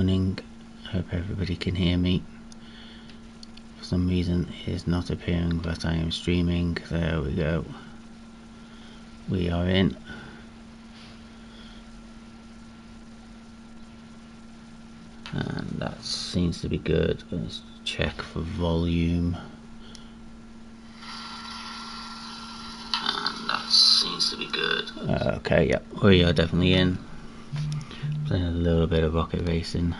Morning. Hope everybody can hear me. For some reason it is not appearing, but I am streaming. There we go. We are in. And that seems to be good. Let's check for volume. And that seems to be good. Okay, yeah, we are definitely in. Playing a little bit of rocket racing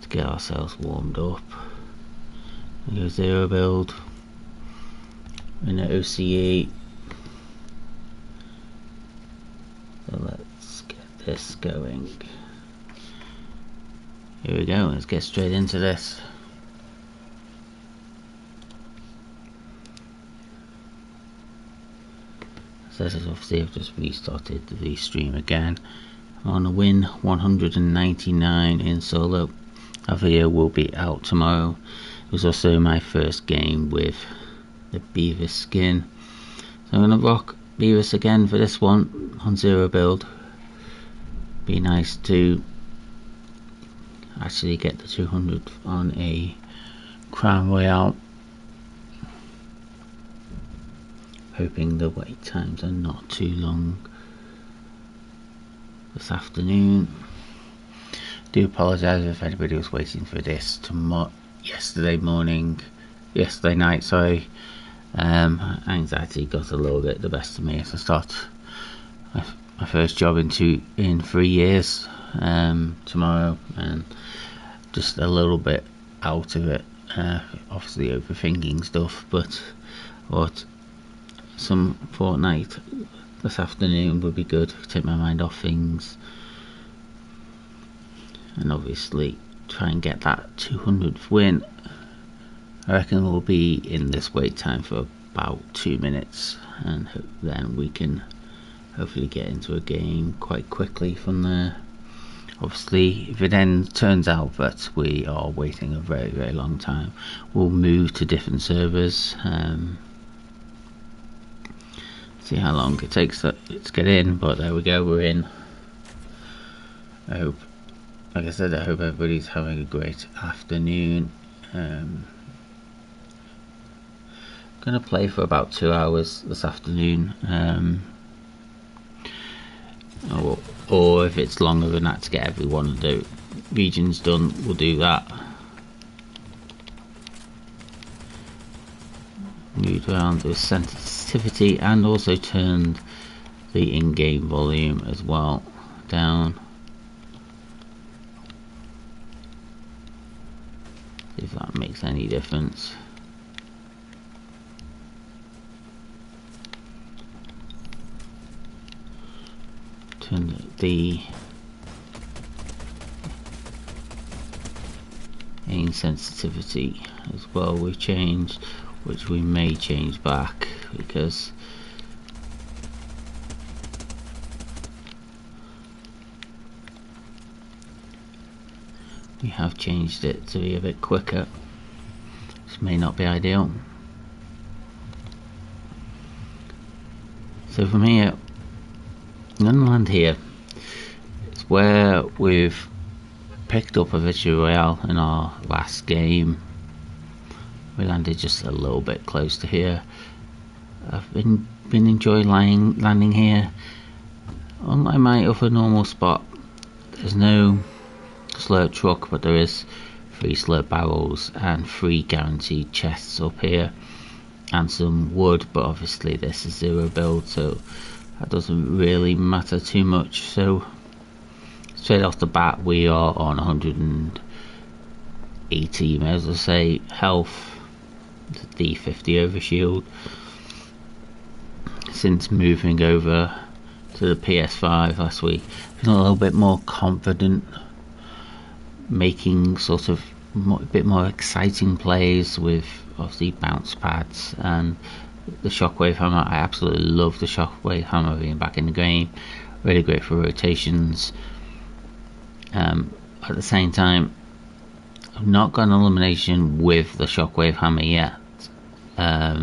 to get ourselves warmed up. We go zero build. We're in the OCE. So let's get this going. Here we go, let's get straight into this. So this is obviously, I've just restarted the stream again. I'm on a win 199 in solo. That video will be out tomorrow. It was also my first game with the Beavis skin. So I'm going to rock Beavis again for this one on zero build. Be nice to actually get the 200 on a Crown Royale. Hoping the wait times are not too long this afternoon. Do apologise if anybody was waiting for this yesterday night, sorry. Anxiety got a little bit the best of me as I start my first job in 3 years tomorrow, and just a little bit out of it, obviously overthinking stuff, but some Fortnite this afternoon would be good, take my mind off things, and obviously try and get that 200th win. I reckon we'll be in this wait time for about 2 minutes, and then we can hopefully get into a game quite quickly from there. Obviously, if it then turns out that we are waiting a very, very long time, we'll move to different servers. See how long it takes to get in, but there we go, we're in. I hope, like I said, I hope everybody's having a great afternoon. Gonna play for about 2 hours this afternoon, or if it's longer than that to get everyone to do regions done, we'll do that. Moved around the sensitivity and also turned the in-game volume as well down. See if that makes any difference. Turn the aim sensitivity as well, we've changed, which we may change back because we have changed it to be a bit quicker. This may not be ideal. So from here, I'm going to land here. It's where we've picked up a victory royale in our last game. We landed just a little bit close to here. I've been enjoying landing here. Unlike my other normal spot, there's no slurp truck, but there is 3 slurp barrels and 3 guaranteed chests up here, and some wood, but obviously this is zero build, so that doesn't really matter too much. So straight off the bat we are on 180, may as well say, health, the D50 overshield. Since moving over to the PS5 last week, feeling a little bit more confident, making sort of a bit more exciting plays with obviously bounce pads and the shockwave hammer. I absolutely love the shockwave hammer being back in the game, really great for rotations. At the same time, I've not got an elimination with the shockwave hammer yet. I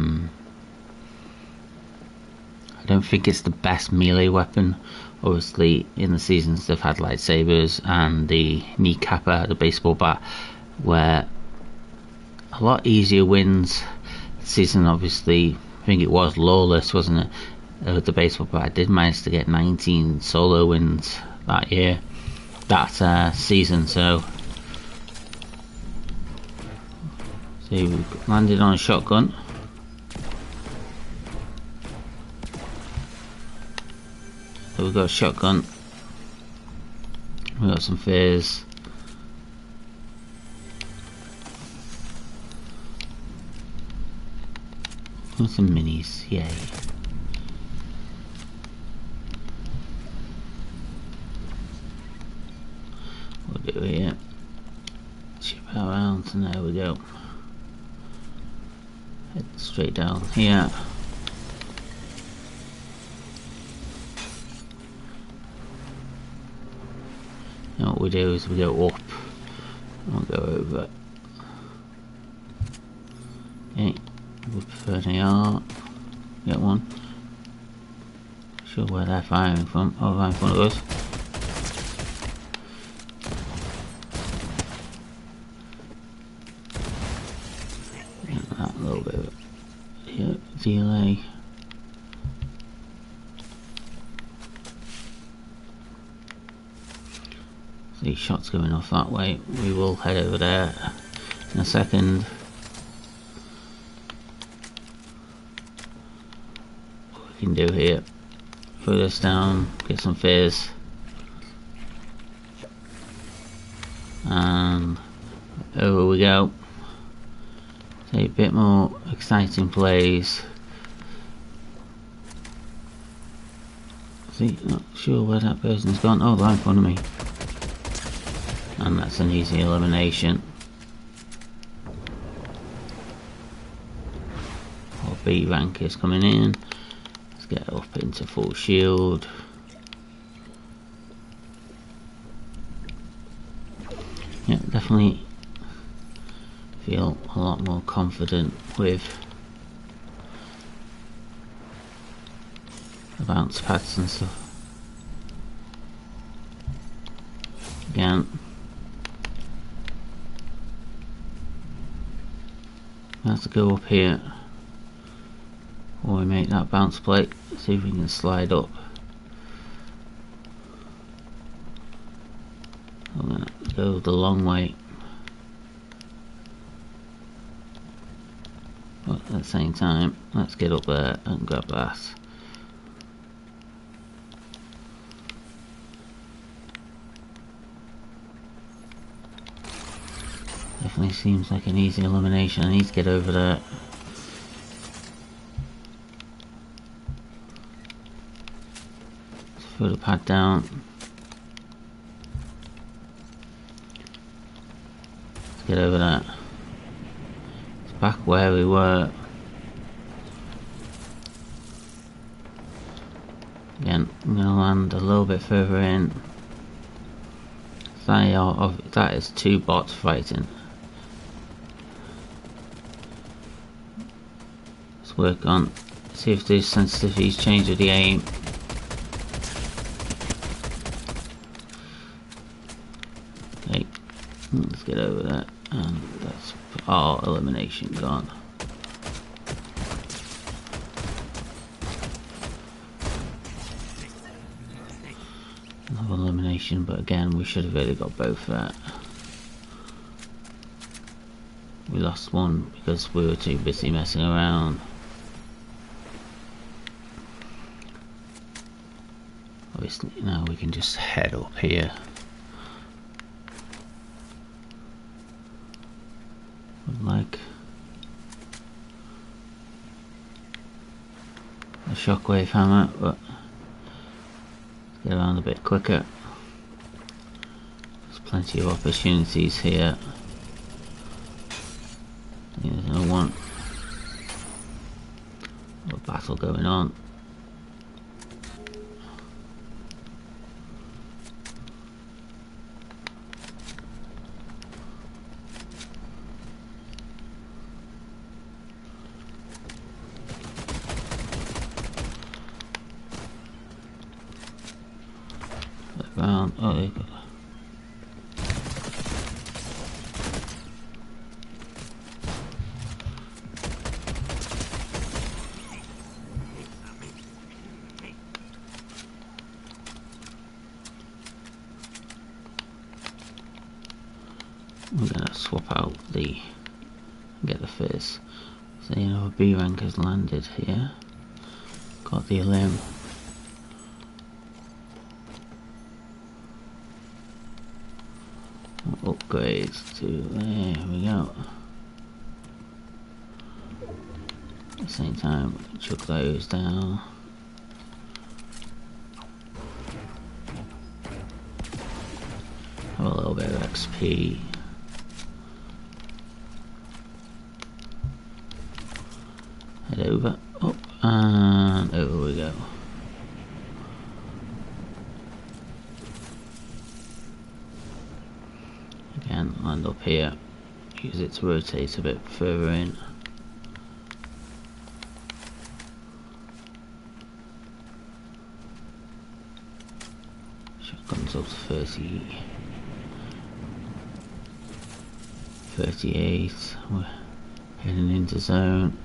don't think it's the best melee weapon obviously in the seasons they've had lightsabers and the kneecapper, the baseball bat, where a lot easier wins. Season obviously, I think it was lawless, wasn't it? With the baseball bat, I did manage to get 19 solo wins that year, that season. So we landed on a shotgun. So we've got a shotgun. We've got some fears. And some minis, yay. We'll do here. Chip our rounds, and there we go. Head straight down here. And what we do is we go up and we'll go over. Okay, we prefer an AR. Get one. Not sure where they're firing from. Oh, right in front of us. That little bit of delay. See shots going off that way. We will head over there in a second. What we can do here, throw this down, get some fizz, and over we go. A bit more exciting plays. See, not sure where that person's gone. Oh, right in front of me. And that's an easy elimination. Our B rank is coming in. Let's get up into full shield. Yeah, definitely feel a lot more confident with the bounce pads and stuff. Again, we have to go up here before we make that bounce plate. See if we can slide up. I'm gonna go the long way. But at the same time, let's get up there and grab that. Definitely seems like an easy elimination. I need to get over there. Let's throw the pad down. Let's get over there. Back where we were. Again, I'm going to land a little bit further in. That is two bots fighting. Let's work on, see if the sensitivity's changed with the aim. Okay, let's get over that, and that's our elimination gone. Another elimination, but again we should have really got both there. We lost one because we were too busy messing around. Obviously now we can just head up here. Like a shockwave hammer, but let's get around a bit quicker. There's plenty of opportunities here. There's no one. A battle going on. down. Oh, there you go. We're gonna swap out the get the first. So another B rank has landed here. Got the limb. Upgrades to there we go. At the same time, chuck those down. Have a little bit of XP. Head over, up, and over we go. Again, land up here. Use it to rotate a bit further in. Shotgun's up to 30. 38. We're heading into zone.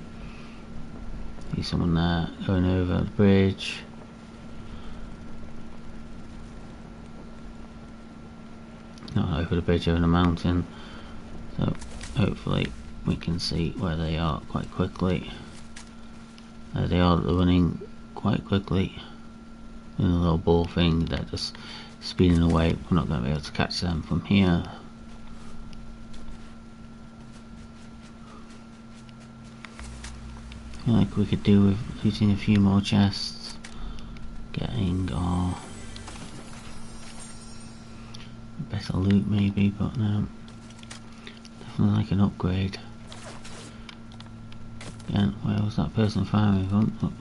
See someone there going over the bridge. Not over the bridge, over the mountain. So hopefully we can see where they are quite quickly. There they are, they're running quite quickly. In a little ball thing, they're just speeding away. We're not going to be able to catch them from here. Like we could do with looting a few more chests, getting our better loot maybe, but no, definitely like an upgrade. Again, where was that person firing from? Oh.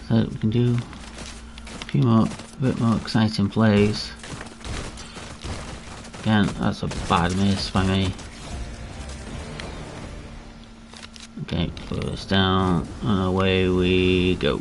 So we can do a few more, a bit more exciting plays. Again, that's a bad miss by me. Okay, put this down and away we go.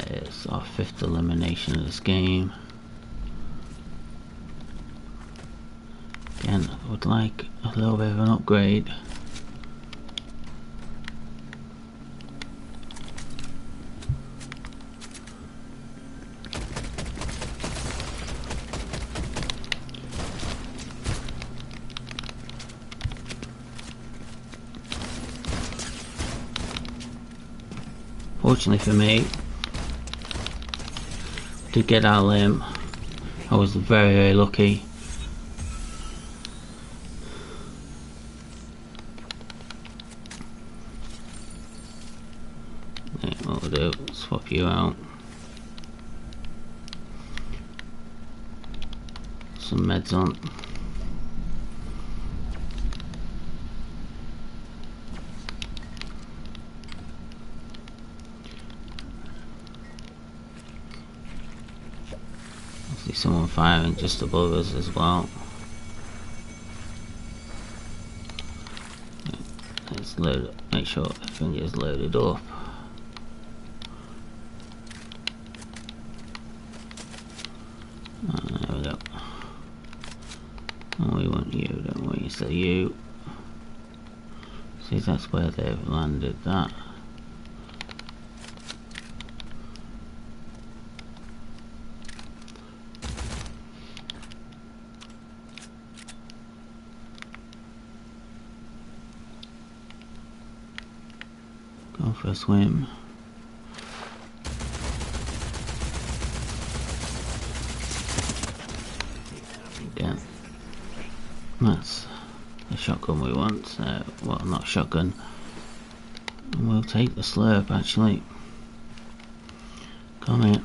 It's our 5th elimination of this game. Again, I would like a little bit of an upgrade. Fortunately for me, to get our limb, I was very lucky. Okay, what we'll do, swap you out. Some meds on. See someone firing just above us as well. Let's load up, make sure everything is loaded up. There we go. Oh, we want you, don't we? So you. See, that's where they've landed that. Go for a swim. Again, that's the shotgun we want. Well, not shotgun. And we'll take the slurp actually. Come here.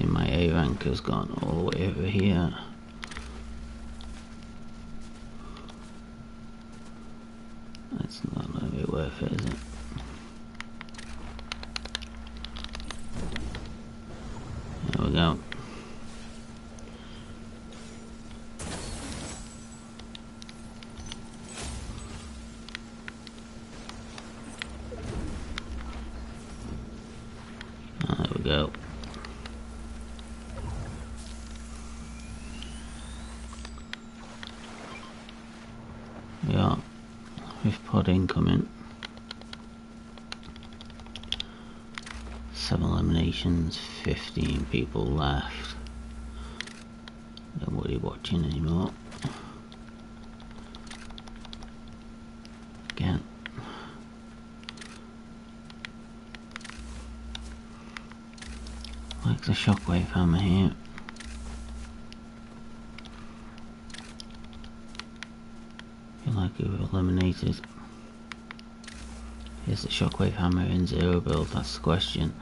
See, my A rank has gone all the way over here. That's not going to be worth it, is it? There we go. There we go. We are with pod incoming. 7 eliminations, 15 people left. Nobody watching anymore. Again. Like the shockwave hammer here. Feel like we were eliminated. Is the shockwave hammer in 0 build? That's the question.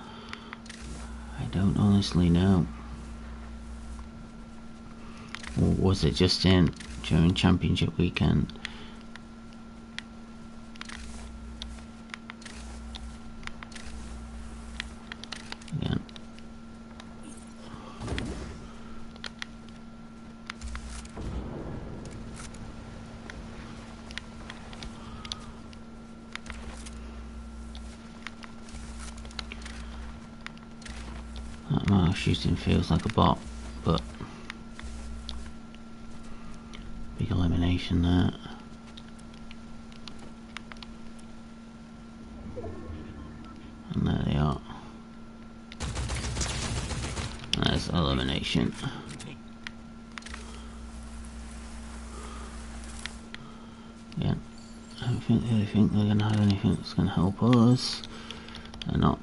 I don't honestly know. Or was it just in during championship weekend? Again. That amount of shooting feels like a bot, but big elimination there. And there they are. There's elimination. Yeah, I don't really think they're going to have anything that's going to help us. They're not.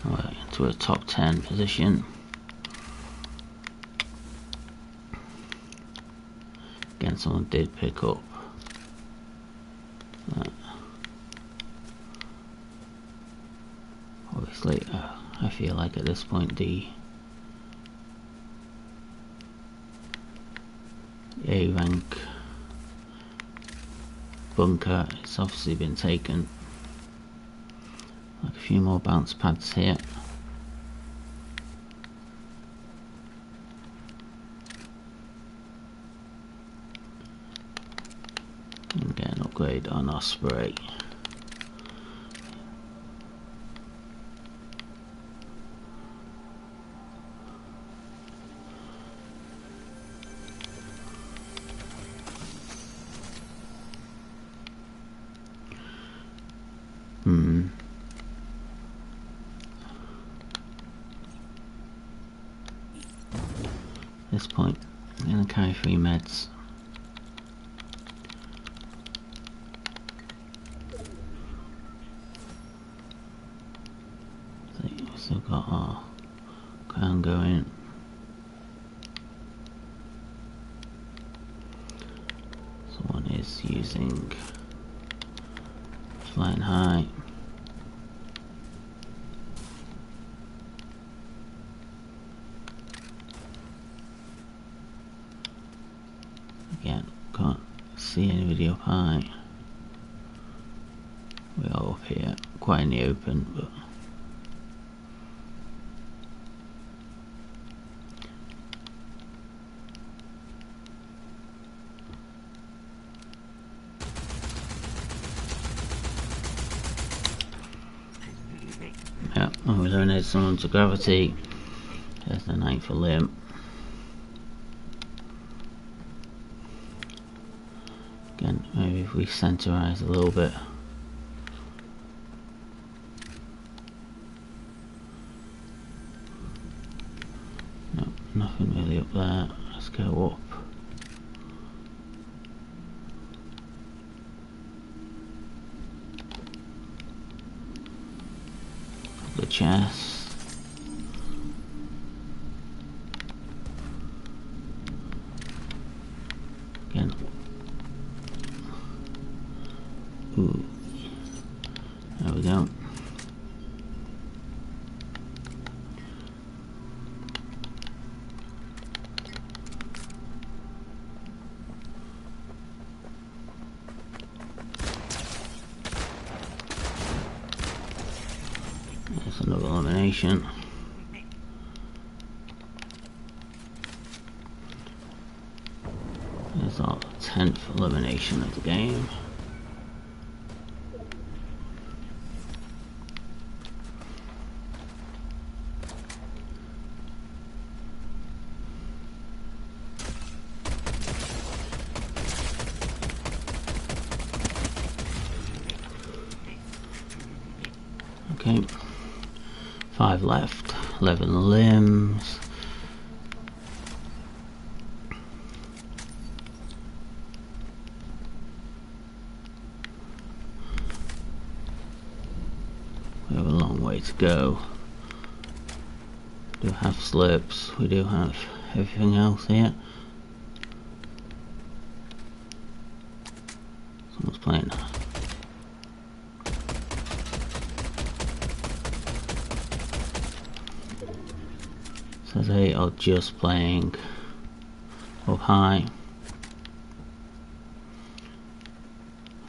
Alright, into a top 10 position. Again, someone did pick up that. Obviously, I feel like at this point the A rank bunker has obviously been taken. Like a few more bounce pads here. And get an upgrade on our spray. At this point, I'm going to carry 3 meds. So we've still got our crown going. Someone is using flying high. Again, can't see anybody up high. We are up here, quite in the open, but yeah, and we eliminated someone to gravity. There's the 9th for limb. Again, maybe if we centerize a little bit. No, nothing really up there. Let's go up. The chest. Again. Ooh. There we go. That's another elimination. There's our 10th elimination of the game. Okay, 5 left, 11 limbs. We have a long way to go. We do have slips, we do have everything else here. Someone's playing. So they are just playing up high.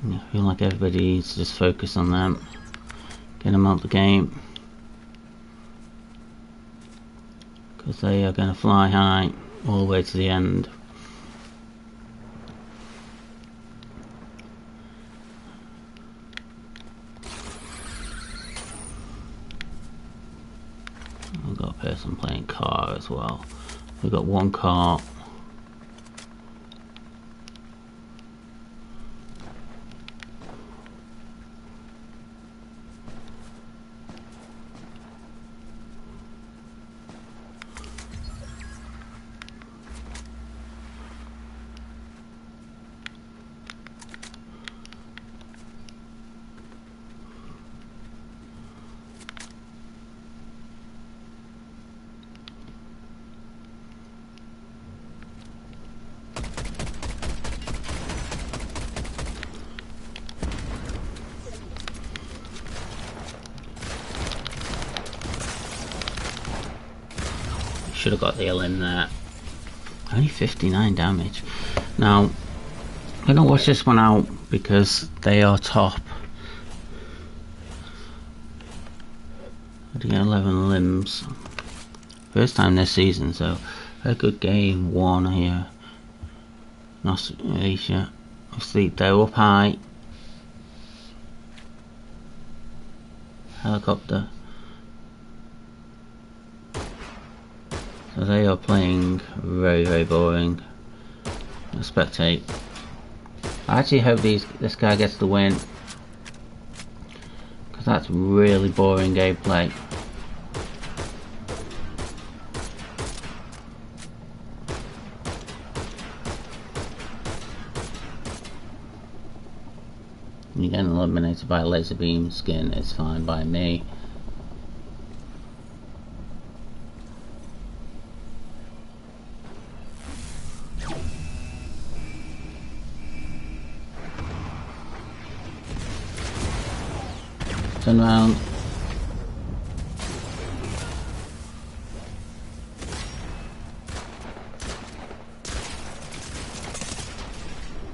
And I feel like everybody needs to just focus on them. Get them out the game. Because they are going to fly high all the way to the end. We've got a person playing car as well. We've got one car. Should have got the L in there. Only 59 damage. Now, I'm going to watch this one out because they are top. I get 11 limbs. First time this season, so a good game. 1 here. Asia. Obviously, they're up high. Helicopter. So they are playing very, very boring. I'll spectate. I actually hope this guy gets the win, because that's really boring gameplay. You getting eliminated by a laser beam skin is fine by me. Turn around.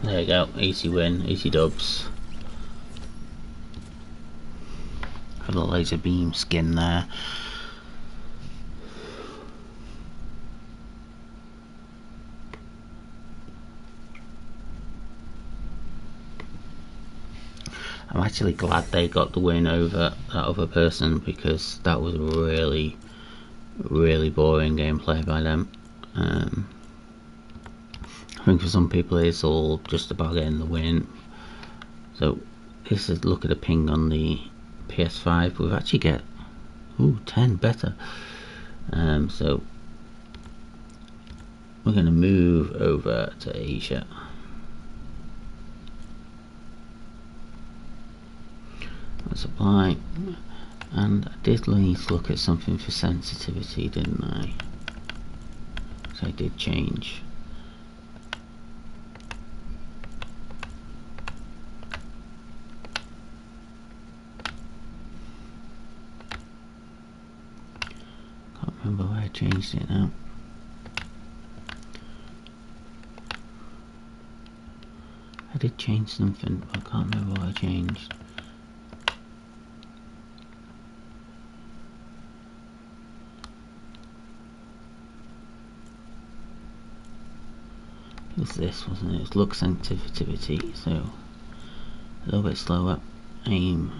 There you go, easy win, easy dubs. Got a laser beam skin there. I'm actually glad they got the win over that other person, because that was really, really boring gameplay by them. I think for some people it's all just about getting the win. So this is, look at the ping on the PS5. We've actually get 10 better. So we're going to move over to Asia. Supply, and I did need to look at something for sensitivity, didn't I? So I did change. Can't remember where I changed it now. I did change something, but I can't remember what I changed. was this, wasn't it? It was look sensitivity, so a little bit slower. Aim.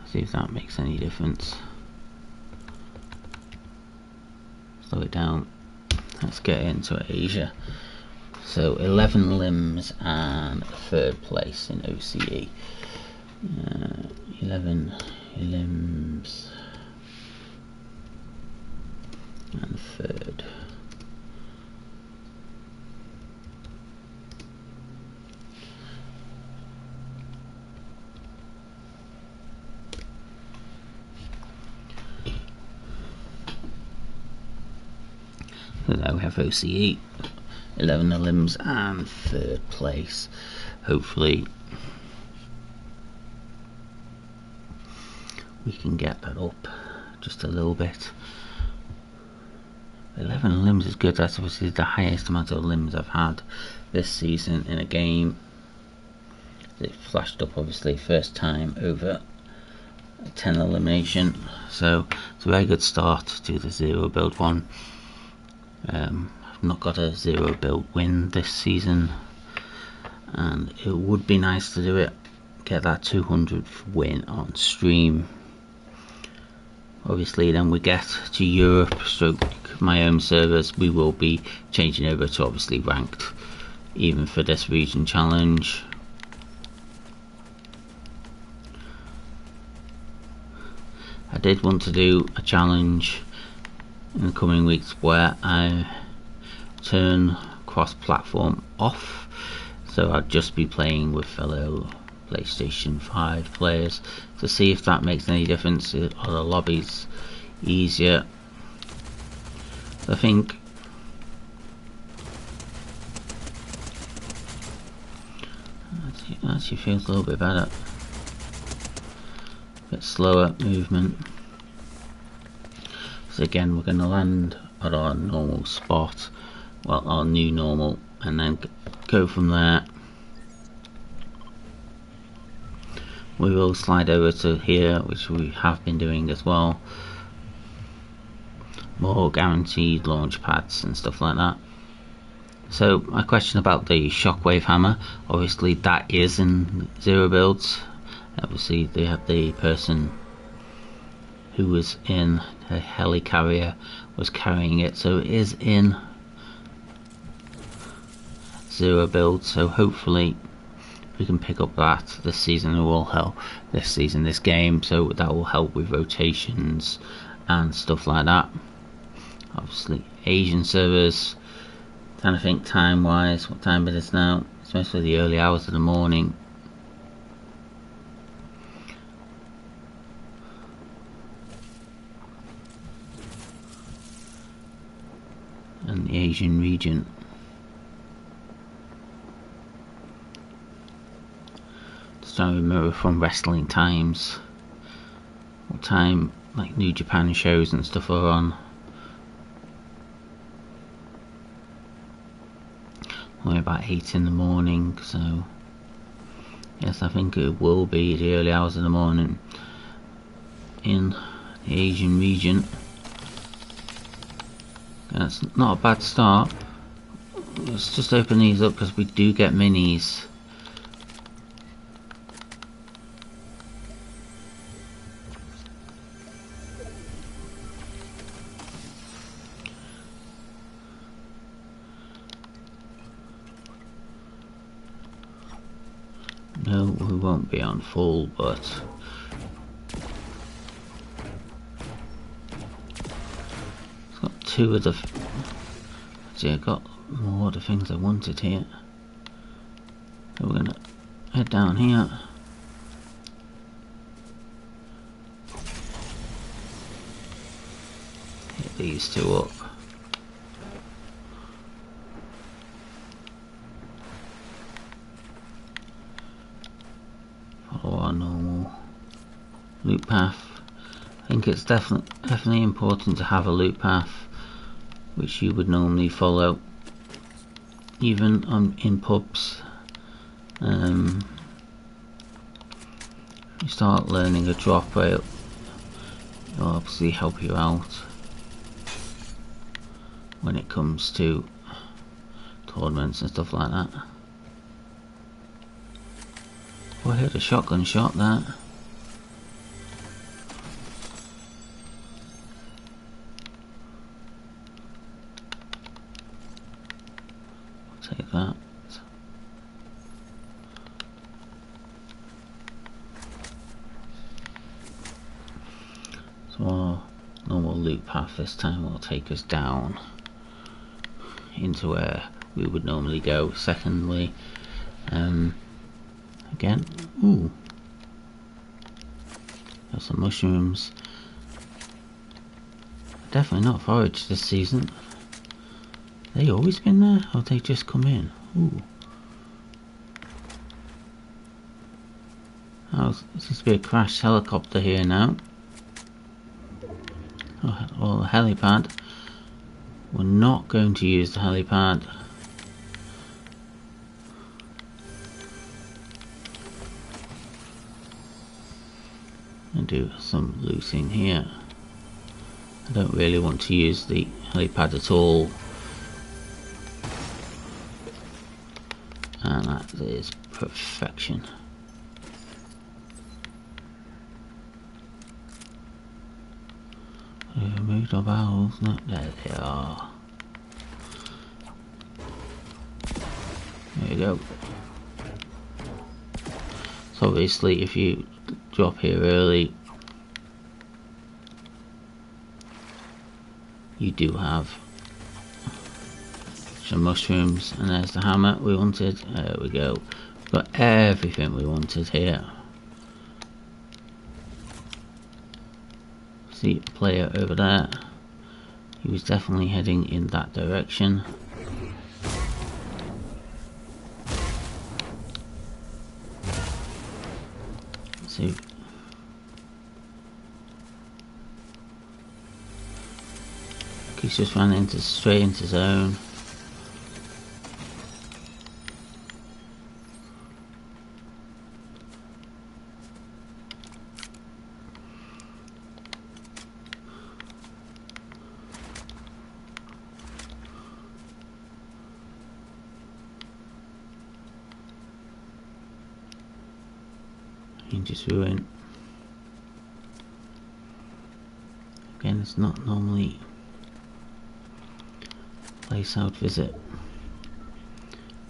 See if that makes any difference. Slow it down. Let's get into Asia. So 11 limbs and third place in OCE. 11 limbs and third. So there we have OCE, 11 limbs and third place. Hopefully we can get that up just a little bit. 11 limbs is good. That's obviously the highest amount of limbs I've had this season in a game. It flashed up obviously first time over 10 elimination, so it's a very good start to the zero build one. I've not got a zero build win this season, and it would be nice to do it, get that 200th win on stream. Obviously then we get to Europe stroke my own servers, we will be changing over to obviously ranked even for this region challenge. I did want to do a challenge in the coming weeks where I turn cross-platform off, so I'd just be playing with fellow PlayStation 5 players to see if that makes any difference. Are the lobbies easier? So I think actually feels a little bit better. A bit slower movement. So again, we're going to land at our normal spot, well, our new normal, and then go from there. We will slide over to here, which we have been doing as well. More guaranteed launch pads and stuff like that. So my question about the shockwave hammer, obviously that is in zero builds. Obviously they have the person who was in a helicarrier was carrying it, so it is in zero build, so hopefully we can pick up that this season. It will help this game, so that will help with rotations and stuff like that. Obviously Asian servers, trying to think time wise what time it is now. It's mostly the early hours of the morning. And the Asian region. Just trying to remember from wrestling times what time like New Japan shows and stuff are on. Only about 8 in the morning, so yes, I think it will be the early hours of the morning in the Asian region. That's not a bad start. Let's just open these up because we do get minis. No, we won't be on full, but it's got two of the. See, I got more of the things I wanted here. So we're gonna head down here. Hit these two up. Follow our normal loop path. I think it's definitely important to have a loop path which you would normally follow, even in pubs. You start learning a drop rail It'll obviously help you out when it comes to tournaments and stuff like that. Oh, I heard a shotgun shot there. I'll take that. So our normal loop path this time will take us down into where we would normally go. Secondly, again, ooh, there's some mushrooms. Definitely not foraged this season. They always been there, or they just come in? Ooh. Oh, there seems to be a crashed helicopter here now. Oh, well, the helipad. We're not going to use the helipad. And do some looting here. I don't really want to use the helipad at all. And that is perfection. Removed our barrels. No, there they are. There you go. So obviously if you drop here early, you do have some mushrooms, and there's the hammer we wanted. There we go. Got everything we wanted here. See the player over there. He was definitely heading in that direction. See. He's just ran straight into zone. He just ruined. Again, it's not normally a place I would visit.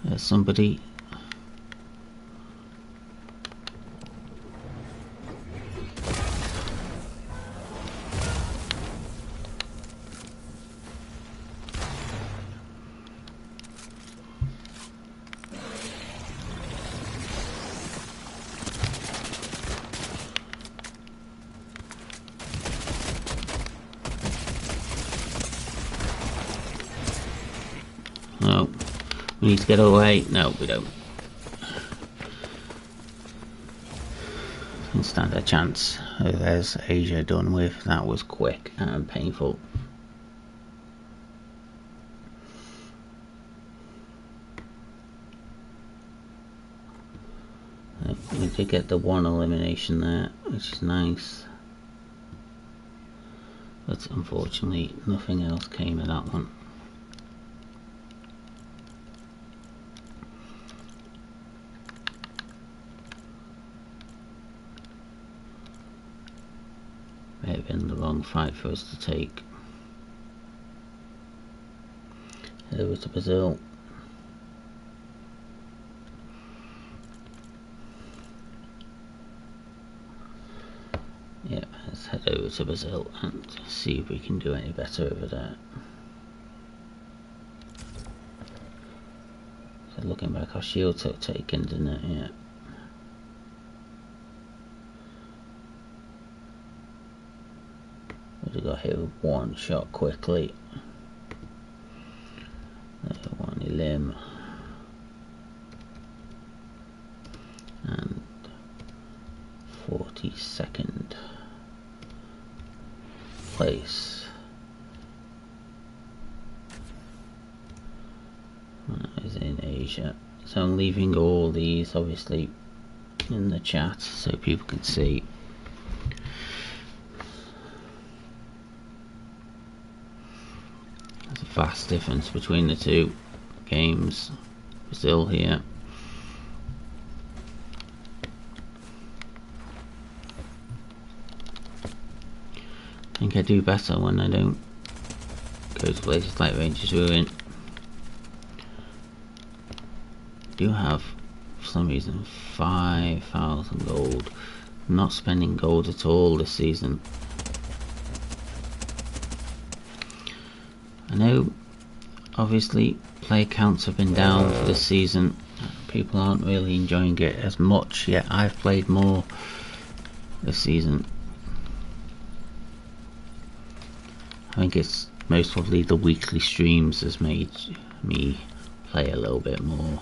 There's somebody. No, we need to get away. No, we don't. Don't stand a chance. There's Asia done with. That was quick and painful. We did get the one elimination there, which is nice. But unfortunately, nothing else came of that one. May have been the wrong fight for us to take. Head over to Brazil. Yep, let's head over to Brazil and see if we can do any better over there. So looking back, our shield took taken, didn't it? Yeah. Would have got hit with one shot quickly. One limb. And 42nd place. That is in Asia. So I'm leaving all these obviously in the chat so people can see. vast difference between the two games still here. I think I do better when I don't go to places like Ranger's Ruin. I do have, for some reason, 5,000 gold. I'm not spending gold at all this season. I know, obviously, play counts have been down for this season. People aren't really enjoying it as much, yet I've played more this season. I think it's most probably the weekly streams has made me play a little bit more.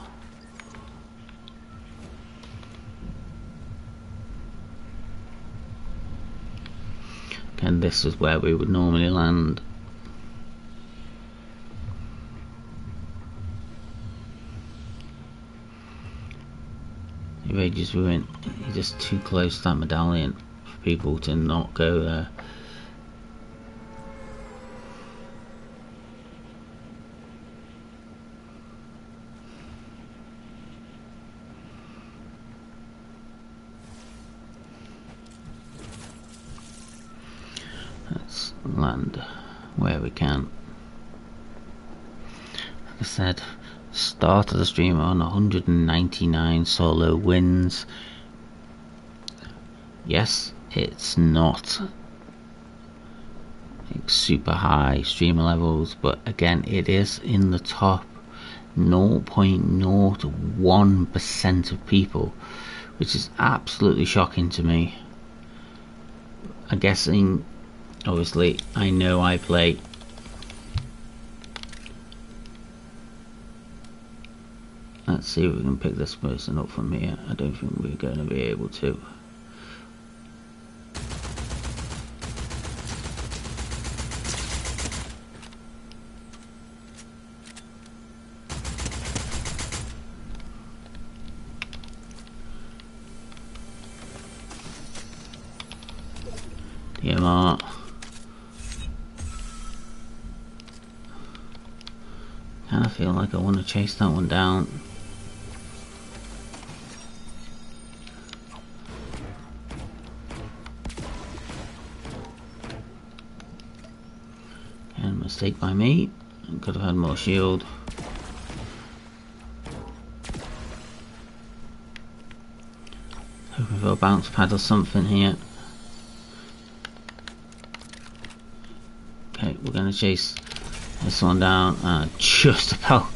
And this is where we would normally land. The Ranger's Ruin, you're just too close to that medallion for people to not go there. Let's land where we can. Like I said, start of the stream on 199 solo wins. Yes, it's not like super high streamer levels, but again, it is in the top 0.01% of people, which is absolutely shocking to me. I'm guessing, obviously, I know I play. Let's see if we can pick this person up from here. I don't think we're going to be able to. DMR. Kind of feel like I want to chase that one down. And mistake by me. I could have had more shield. Hoping for a bounce pad or something here. Okay, we're going to chase this one down. Just about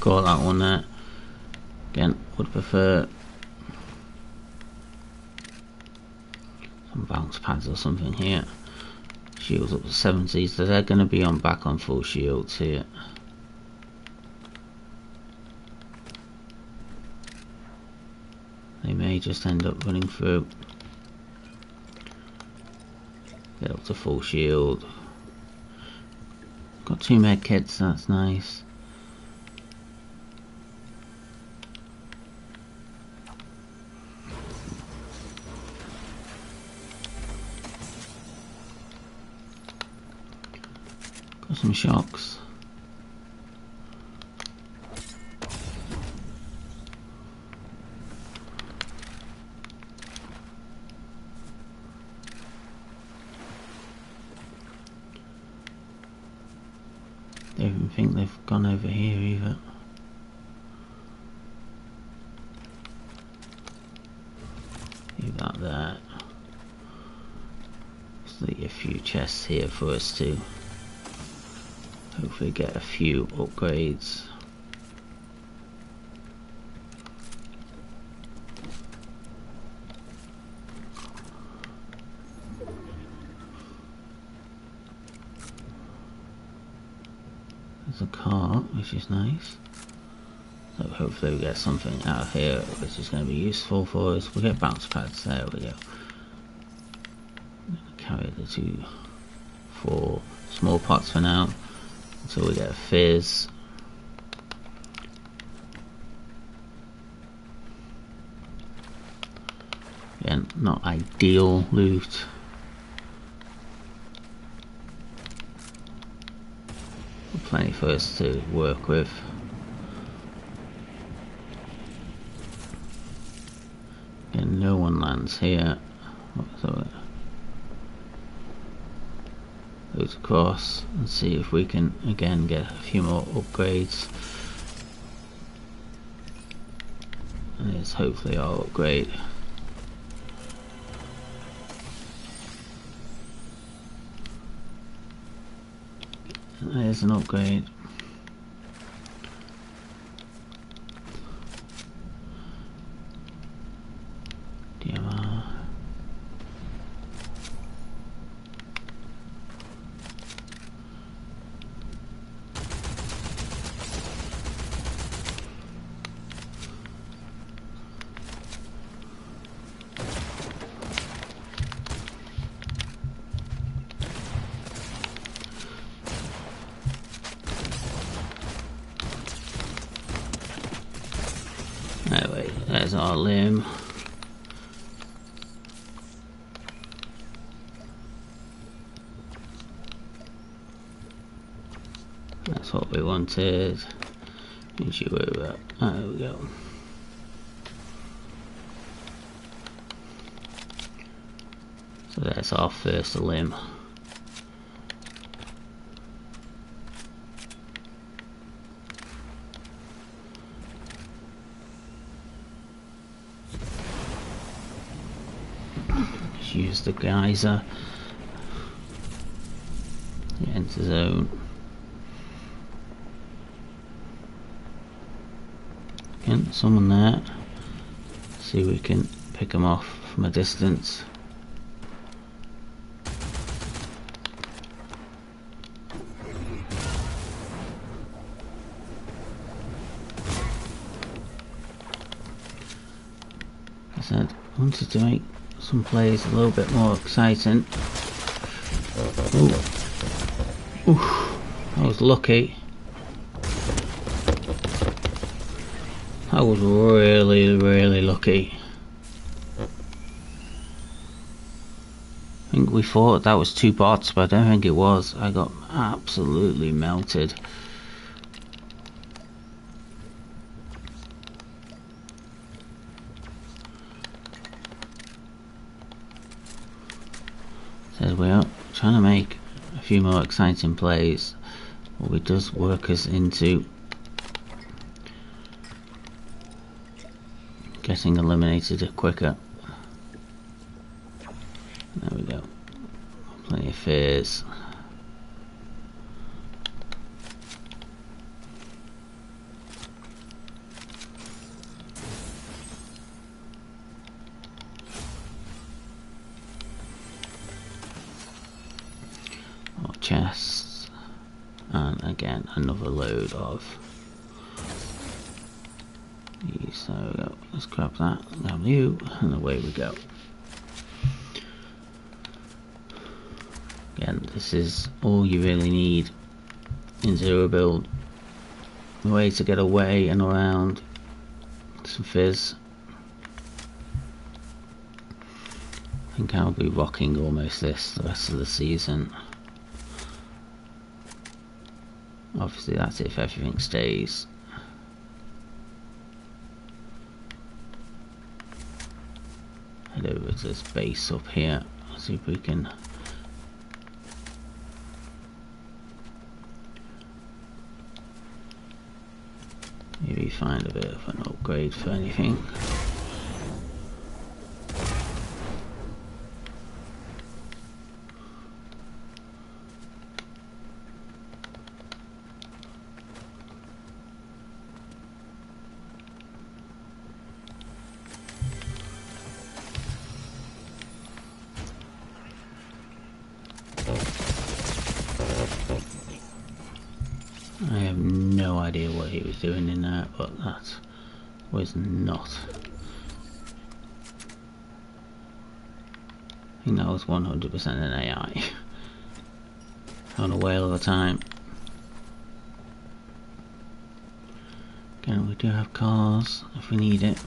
got that one there. Again, would prefer some bounce pads or something here. Shields up to 70, so they're going to be back on full shields here. They may just end up running through. Get up to full shield. Got 2 med kits, that's nice. Got some shocks. Don't even think they've gone over here either. Leave that there. Just leave a few chests here for us to hopefully get a few upgrades. There's a car, which is nice. So hopefully we get something out of here which is going to be useful for us. We'll get bounce pads, there we go. Carry the 4 small pots for now until we get a fizz. Again, not ideal loot. plenty for us to work with. And no one lands here. So goes across and see if we can again get a few more upgrades. And it's hopefully our upgrade. And there's an upgrade. DMR. Anyway, there's our limb. That's what we wanted. Usually we're at. There we go. So that's our first limb. Just use the geyser. Enter zone. Again, someone there. See if we can pick them off from a distance. I said I wanted to make some plays a little bit more exciting. Ooh, I was lucky. I was really lucky. I think we thought that was 2 bots, but I don't think it was. I got absolutely melted. Says we are trying to make a few more exciting plays, but it does work us into getting eliminated quicker. There we go. Plenty of fears. More chests. And again, another load of these. So there we go. Let's grab that, grab you, and away we go. Again, this is all you really need in zero build. A way to get away and around some fizz. I think I'll be rocking almost this the rest of the season. Obviously that's if everything stays. Head over to this base up here, see if we can maybe find a bit of an upgrade for anything. I have no idea what he was doing in there, but that was not. I think that was 100% an AI. On a whale of a time. Again, we do have cars if we need it.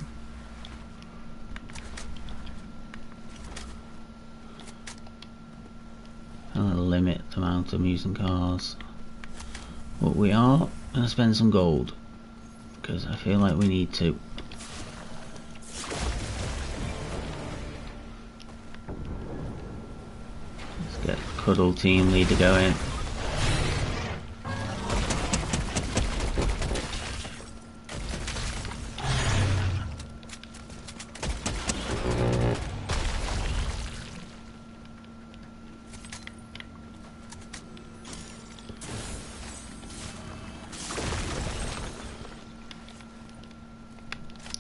I'll limit the amount I'm using cars. But we are going to spend some gold, because I feel like we need to. Let's get Cuddle team leader going.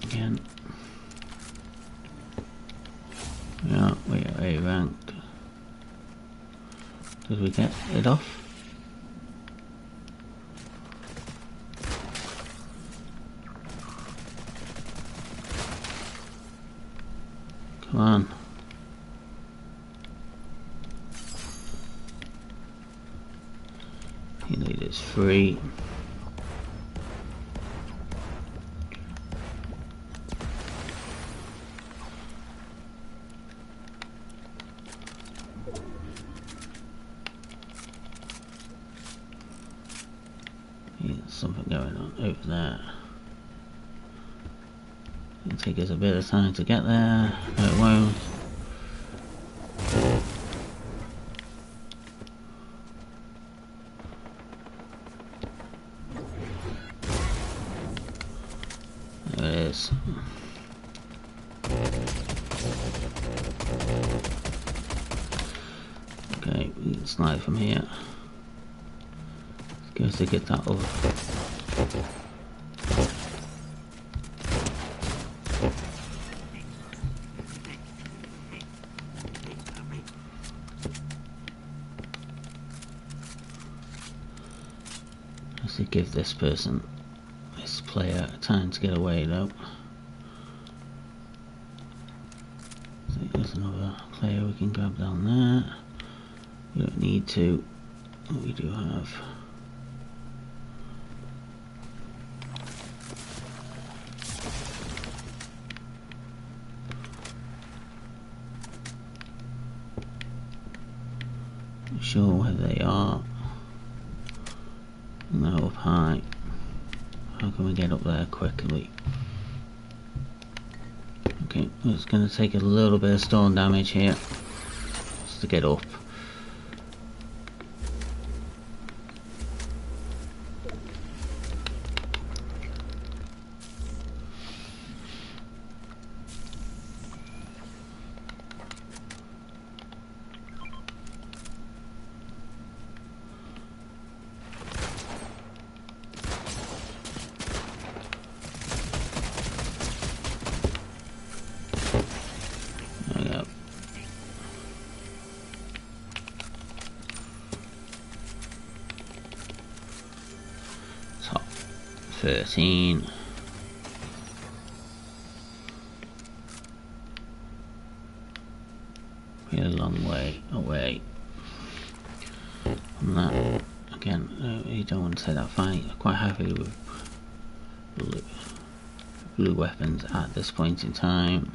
Again. Yeah, we are A ranked. Did we get it off? Come on. You need it's free. There's something going on over there. It'll take us a bit of time to get there. No, it won't. There it is. Okay, we can slide from here. Let's go to get that over. Let's give this person, this player, time to get away though. So there's another player we can grab down there. We don't need to, but we do have. Not sure where they are. And they're up high. How can we get up there quickly? Okay, it's going to take a little bit of storm damage here just to get up. There we go. Top 13. We're a long way away from that. Again, you don't want to take that fight. I'm quite happy with blue weapons at this point in time.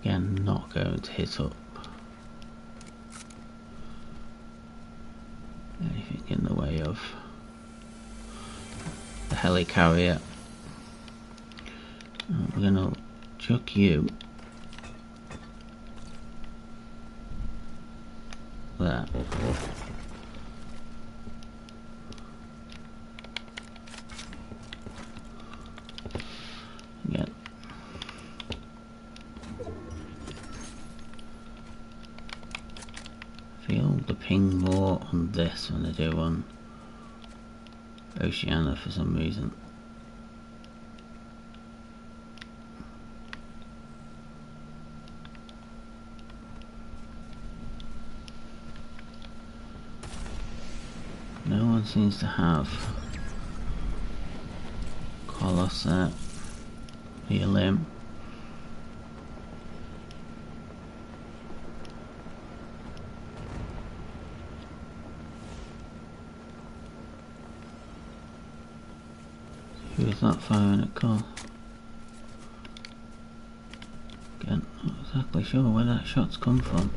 Again, not going to hit up anything in the way of the helicarrier. We're going to chuck you there. Again. Feel the ping more on this than I do on Oceania for some reason. No one seems to have Colossus there. Heal him. Who was that firing at Cole? Again, not exactly sure where that shot's come from.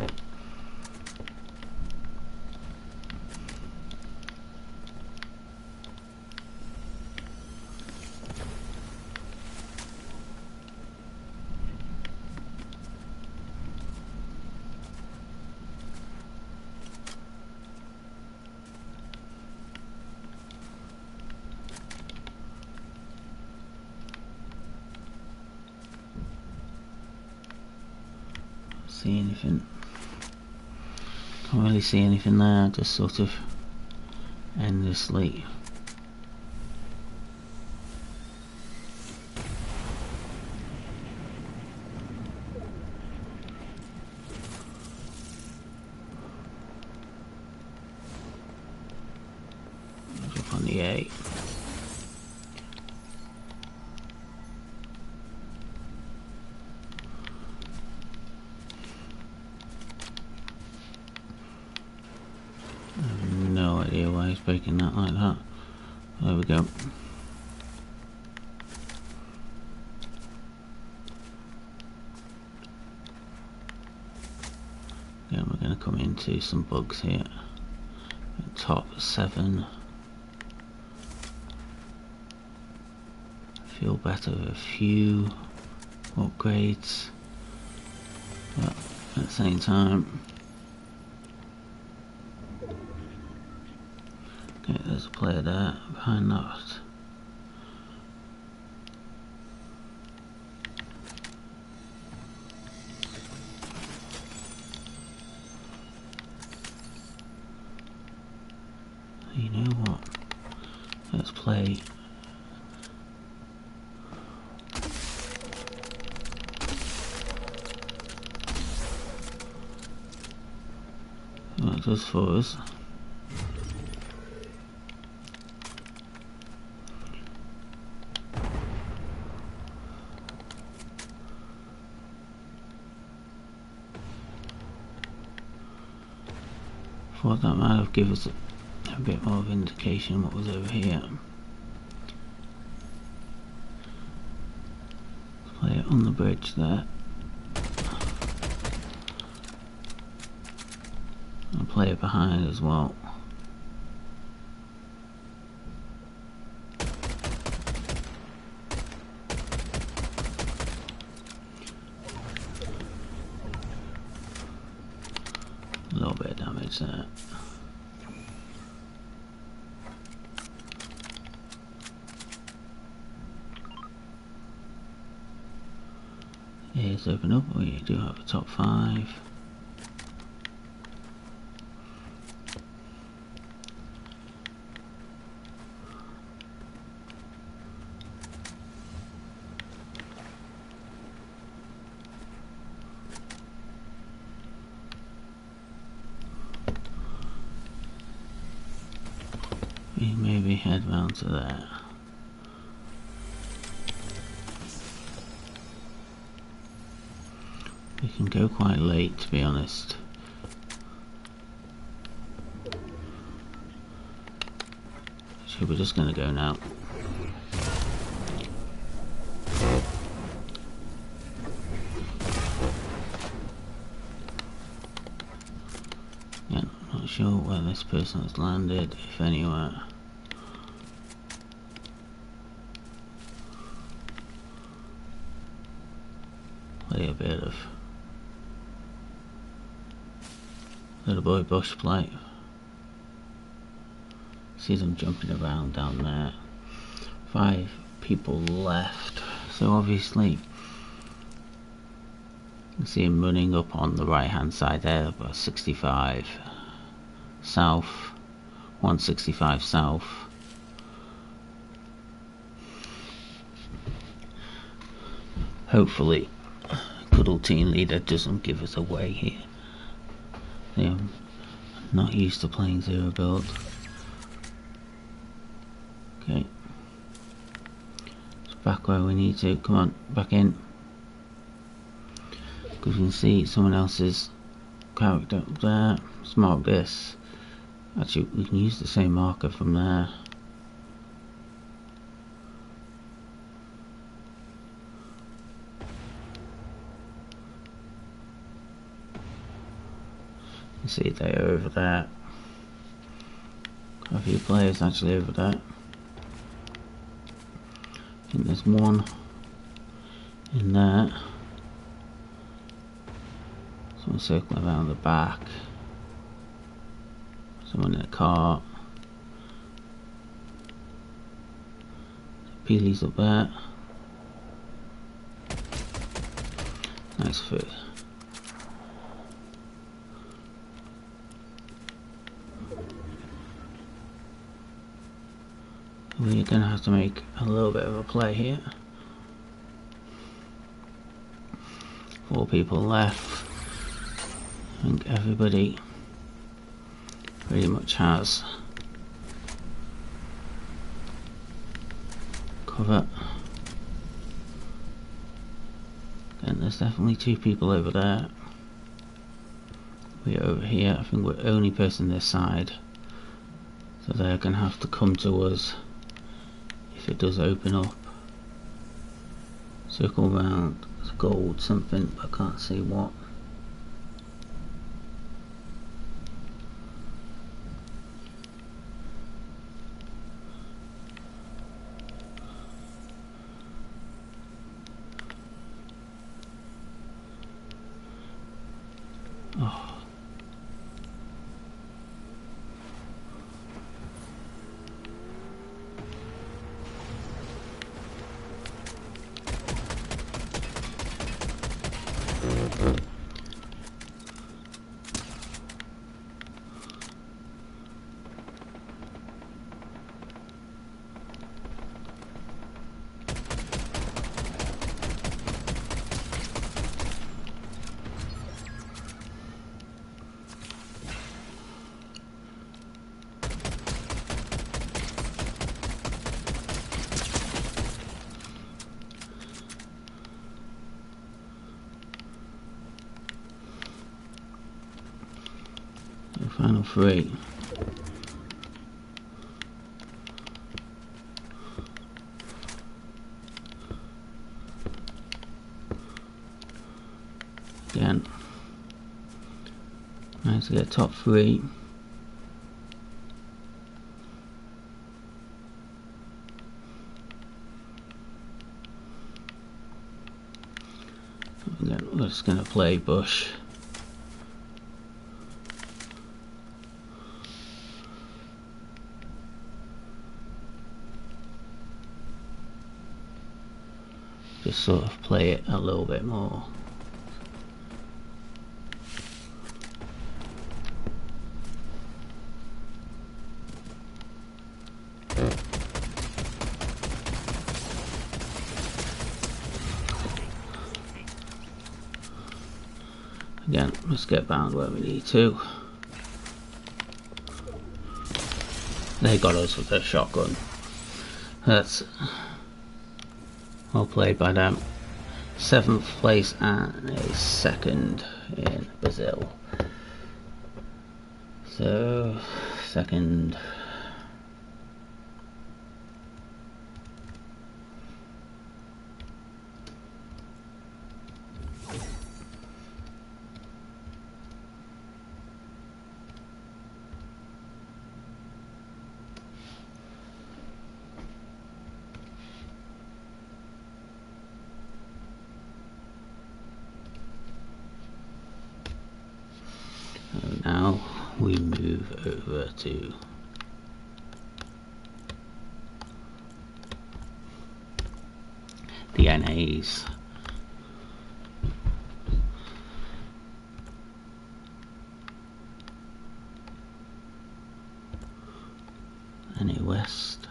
See anything? Can't really see anything there, just sort of endlessly. Up on the 8. No idea why he's breaking that like that. There we go. Then we're going to come into some bugs here. Top 7. Feel better with a few upgrades, but at the same time, okay, there's a player there behind that. You know what? Let's play. What it does for us. Thought that might have given us a bit more of an indication what was over here. Let's play it on the bridge there. And play it behind as well. A little bit of damage there. Here's open up. We do have a top 5. We maybe head round to there. We can go quite late, to be honest. So we're just going to go now. Yeah, not sure where this person has landed, if anywhere. Play a bit of little boy bush play. See them jumping around down there. 5 people left, so obviously you can see him running up on the right hand side there, about 65 south, 165 south. Hopefully good old team leader doesn't give us away here. I'm not used to playing zero build. Okay, it's back where we need to. Come on, back in. Because we can see someone else's character up there. Let's mark this. Actually, we can use the same marker from there. See, they're over there. A few players actually over there. I think there's one in there. Someone circling around the back. Someone in a car. Peely's up there. Nice food. We're gonna have to make a little bit of a play here. 4 people left. I think everybody pretty much has cover. And there's definitely 2 people over there. We're over here. I think we're the only person this side. So they're gonna have to come to us if it does open up. Circle round, it's gold something, but I can't see what. Oh. Final 3. Again, managed to get top 3. Again, we're just going to play bush. Just sort of play it a little bit more. Again, let's get bound where we need to. They got us with their shotgun. That's well played by them. 7th place and a 2nd in Brazil. So, 2nd. Now we move over to the NAs. NA West.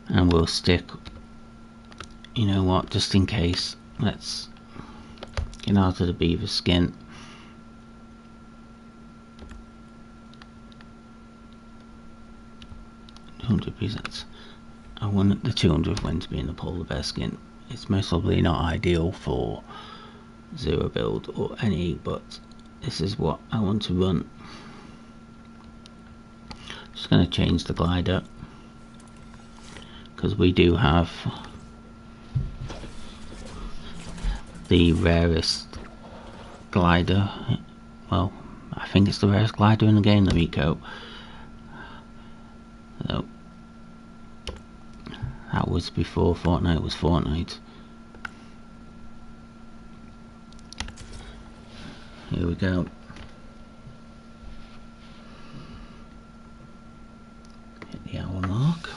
And we'll stick, you know what, just in case, let's get out of the beaver skin. %. I want the 200 when to be in the polar bear skin. It's most probably not ideal for 0 build or any, but this is what I want to run. Just going to change the glider because we do have the rarest glider. Well, I think it's the rarest glider in the game, the Rico. So, that was before Fortnite was Fortnite. Here we go. Hit the hour mark.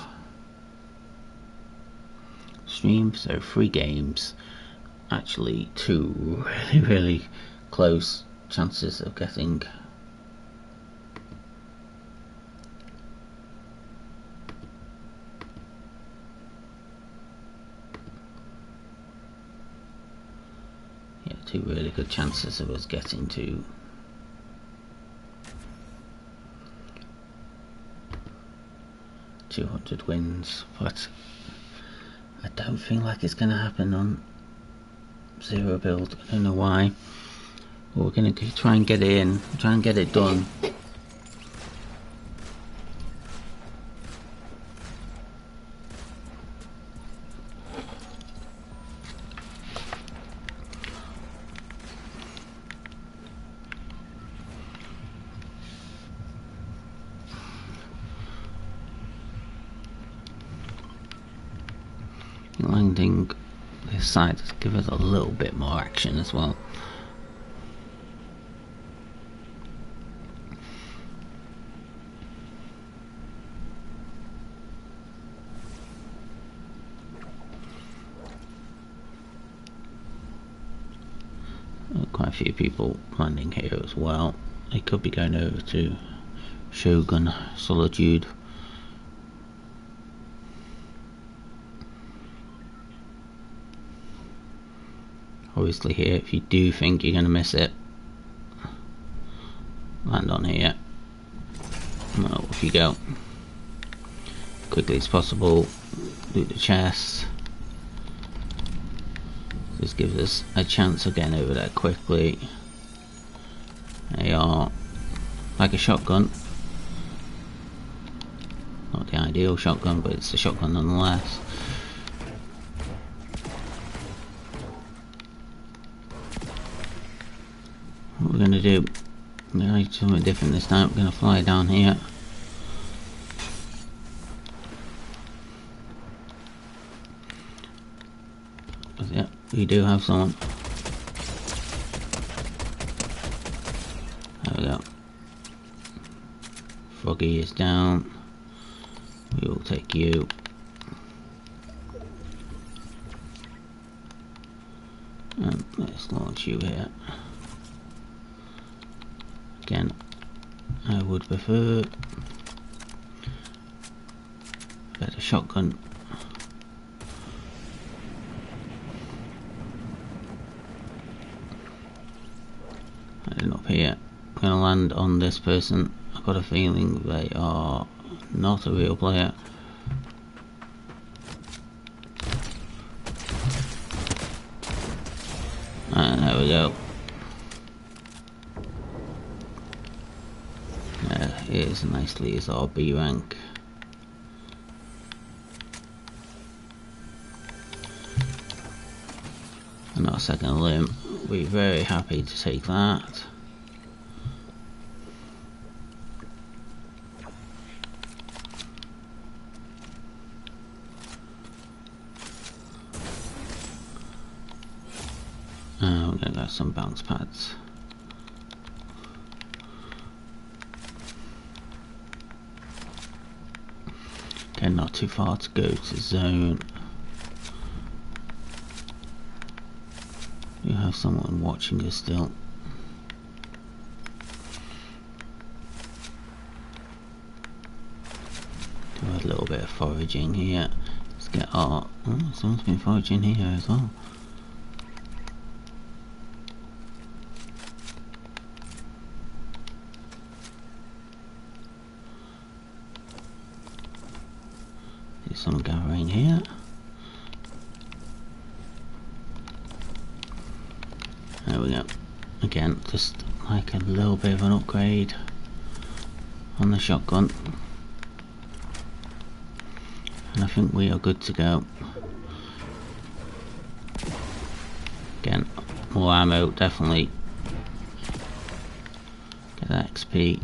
Stream, so 3 games. Actually 2 really close chances of getting two really good chances of us getting to 200 wins, but I don't feel like it's going to happen on zero build. I don't know why. But we're going to try and get it in, try and get it done. Landing this side to give us a little bit more action as well. Quite a few people landing here as well. They could be going over to Shogun Solitude. Obviously here, if you do think you're going to miss it, land on here. Well, off you go. Quickly as possible, loot the chest. This gives us a chance of getting over there quickly. They are like a shotgun. Not the ideal shotgun, but it's a shotgun nonetheless. What we're going to do, we're going to do something different this time. We're going to fly down here. Yeah, we do have someone. There we go. Froggy is down. We will take you. And let's launch you here. Again, I would prefer better shotgun. And up here, I'm gonna land on this person. I've got a feeling they are not a real player. And there we go. Here's nicely is our B rank. And our second limb. We're very happy to take that. We're gonna get some bounce pads. Okay, not too far to go to zone. You have someone watching us still. Do a little bit of foraging here. Let's get our... Oh, someone's been foraging here as well. There's some gathering here. There we go. Again, just like a little bit of an upgrade on the shotgun. And I think we are good to go. Again, More ammo, definitely. Get that XP.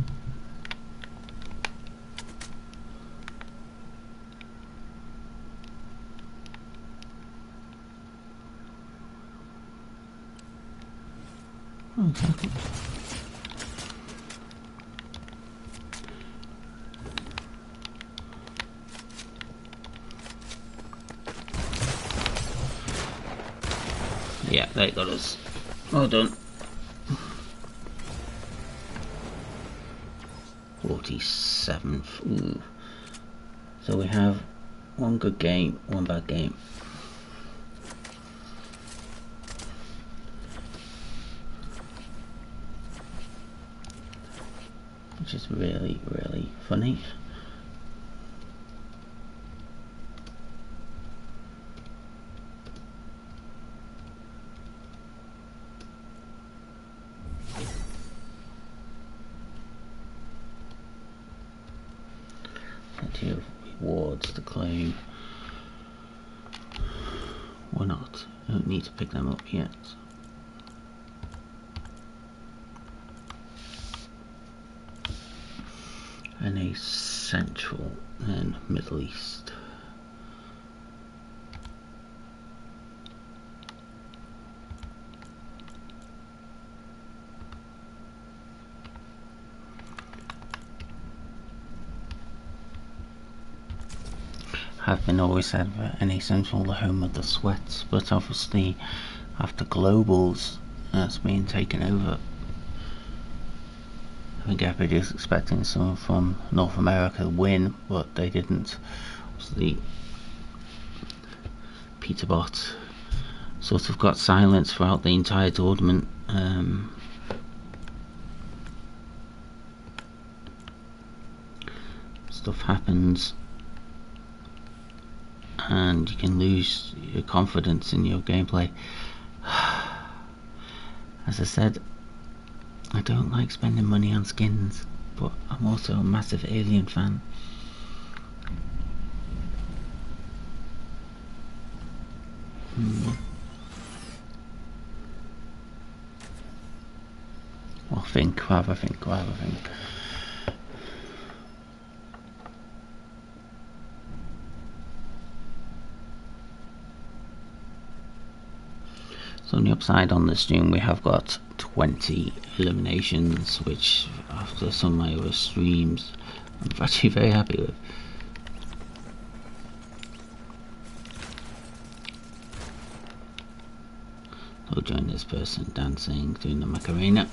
Okay. Yeah, they got us. Well done. 47th. Ooh. So we have one good game, one bad game. Which is really, really funny. Plenty of rewards to claim. Or not. I don't need to pick them up yet. And a Central and Middle East. Have been always said that NA Central the home of the sweats, but obviously after Globals that's being taken over, I think everybody's expecting someone from North America to win, but they didn't. Obviously Peterbot sort of got silence throughout the entire tournament. Stuff happens and you can lose your confidence in your gameplay. As I said, I don't like spending money on skins, but I'm also a massive Alien fan. Well, rather think. So on the upside on the stream we have got 20 eliminations, which after some of my other streams I'm actually very happy with. I'll join this person dancing, doing the Macarena.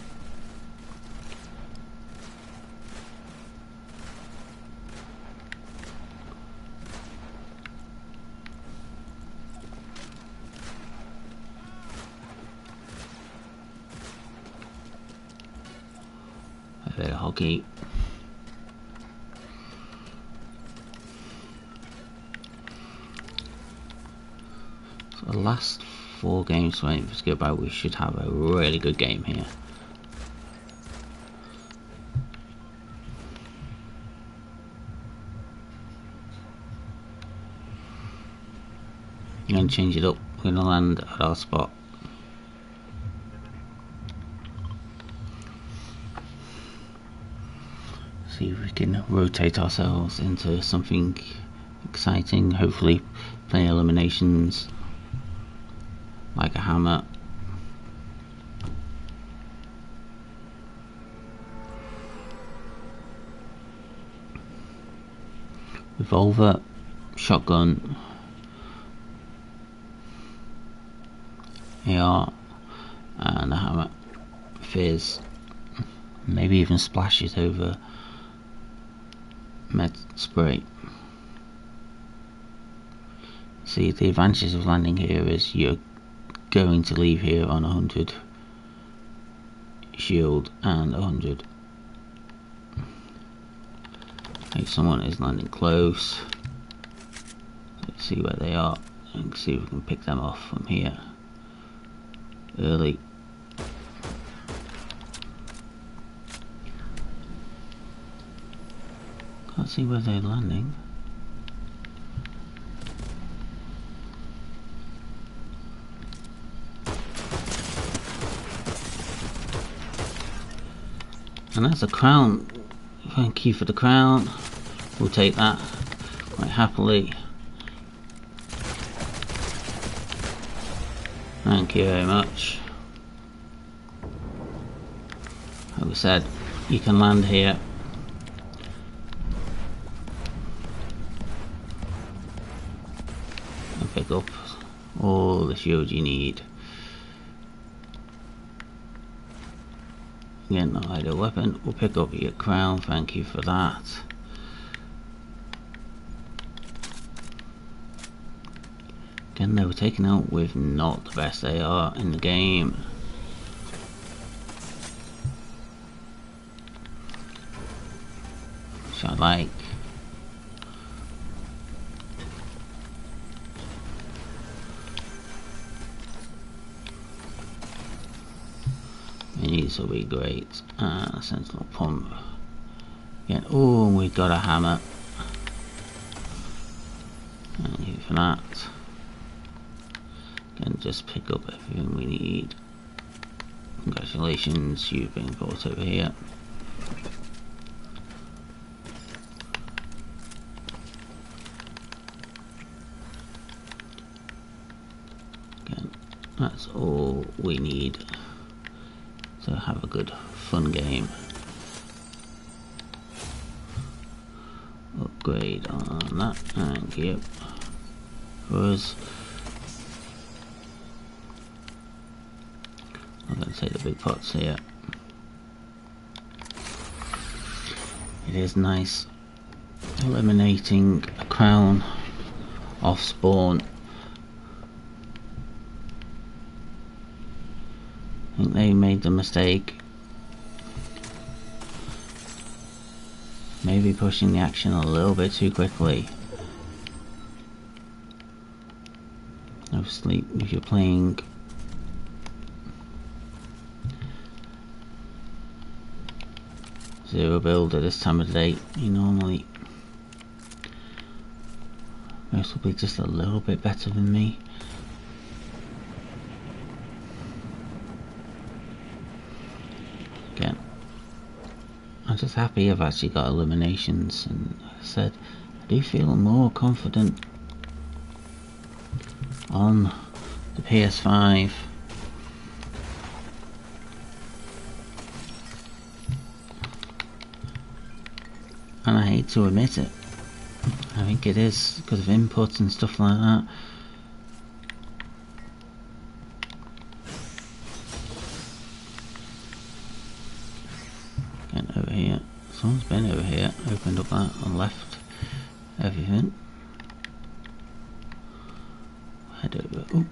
A bit of hockey. So the last 4 games waiting for to go by, we should have a really good game here. I'm going to change it up. We're going to land at our spot. See if we can rotate ourselves into something exciting. Hopefully play eliminations like a hammer. Revolver, shotgun, AR, and a hammer. Fizz, maybe even splash it over med spray. See, the advantage of landing here is you're going to leave here on 100 shield and 100. If someone is landing close, let's see where they are and see if we can pick them off from here early. Can't see where they're landing. And that's a crown. Thank you for the crown. We'll take that quite happily. Thank you very much. Like we said, you can land here. And pick up all the shields you need. Again, no idle weapon. We'll pick up your crown. Thank you for that. Again, they were taken out with not the best AR in the game. Which I like. These will be great. Sentinel pump. Yeah. Oh, we got a hammer. Thank you for that. Can just pick up everything we need. Congratulations, you've been brought over here. Again, that's all we need to have a good fun game. Upgrade on that, thank you. For us, I'm going to take the big pots here. It is nice eliminating a crown off spawn. I think they made the mistake maybe pushing the action a little bit too quickly. Obviously, if you're playing zero build at this time of the day, you normally most will be just a little bit better than me. Again, I'm just happy I've actually got eliminations, and like I said, I do feel more confident on the PS5. And I hate to admit it, I think it is because of input and stuff like that. Getting over here, someone's been over here, opened up that and left everything. Head over, oh.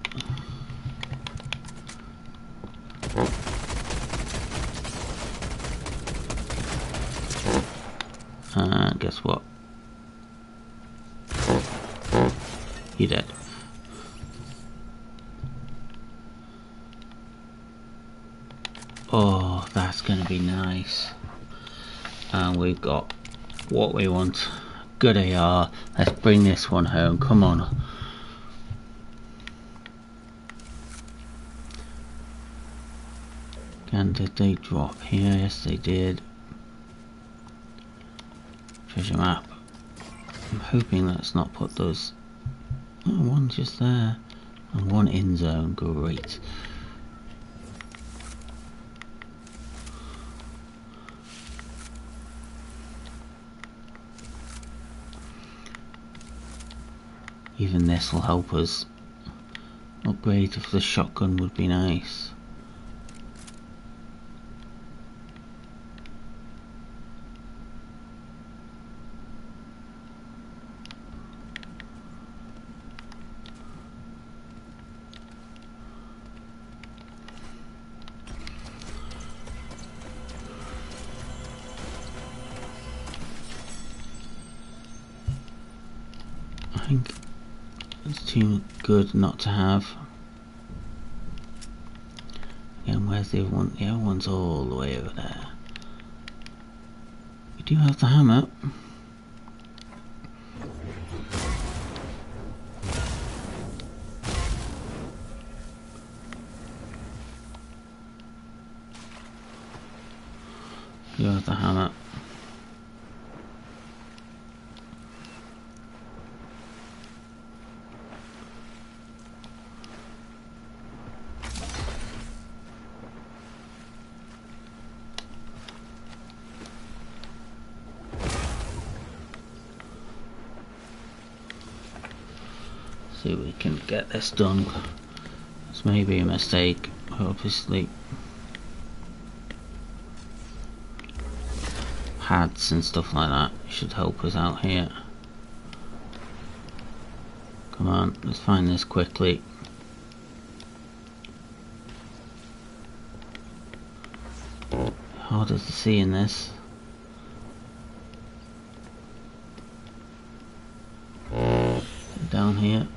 Guess what? You're dead. Oh, that's gonna be nice. And we've got what we want. Good AR. Let's bring this one home. Come on. And did they drop here? Yes, they did. Treasure map. I'm hoping that's not put those. Oh, one just there and one in zone. Great. Even this will help us. Upgrade if the shotgun would be nice. I think it's too good not to have. Again, where's the other one? The other one's all the way over there. We do have the hammer. You have the hammer. See if we can get this done. This may be a mistake, obviously. Pads and stuff like that should help us out here. Come on, let's find this quickly. Harder to see in this. Down here.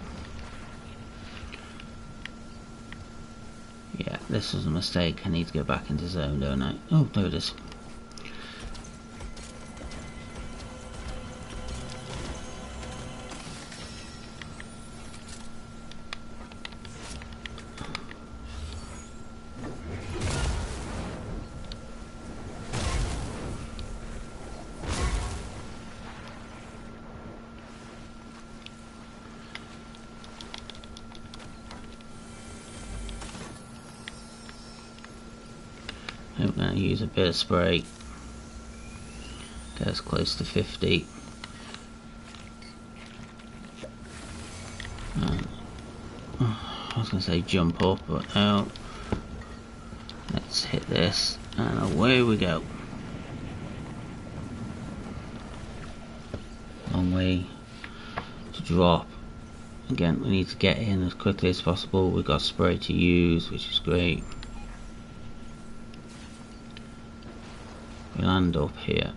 Yeah, this was a mistake. I need to go back into zone, don't I? Oh, there it is. I'm going to use a bit of spray. Get us close to 50. And, I was going to say jump up, but no. Let's hit this, and away we go. Long way to drop. Again, we need to get in as quickly as possible. We've got spray to use, which is great. We land up here.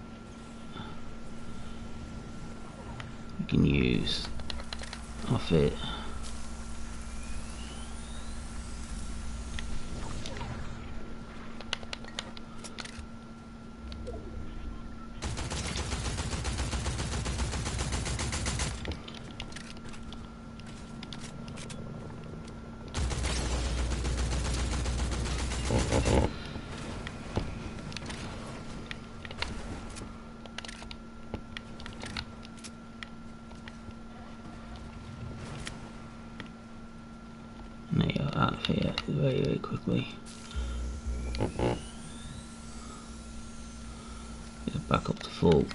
We can use off it. Get out of here very, very quickly. Get back up to full.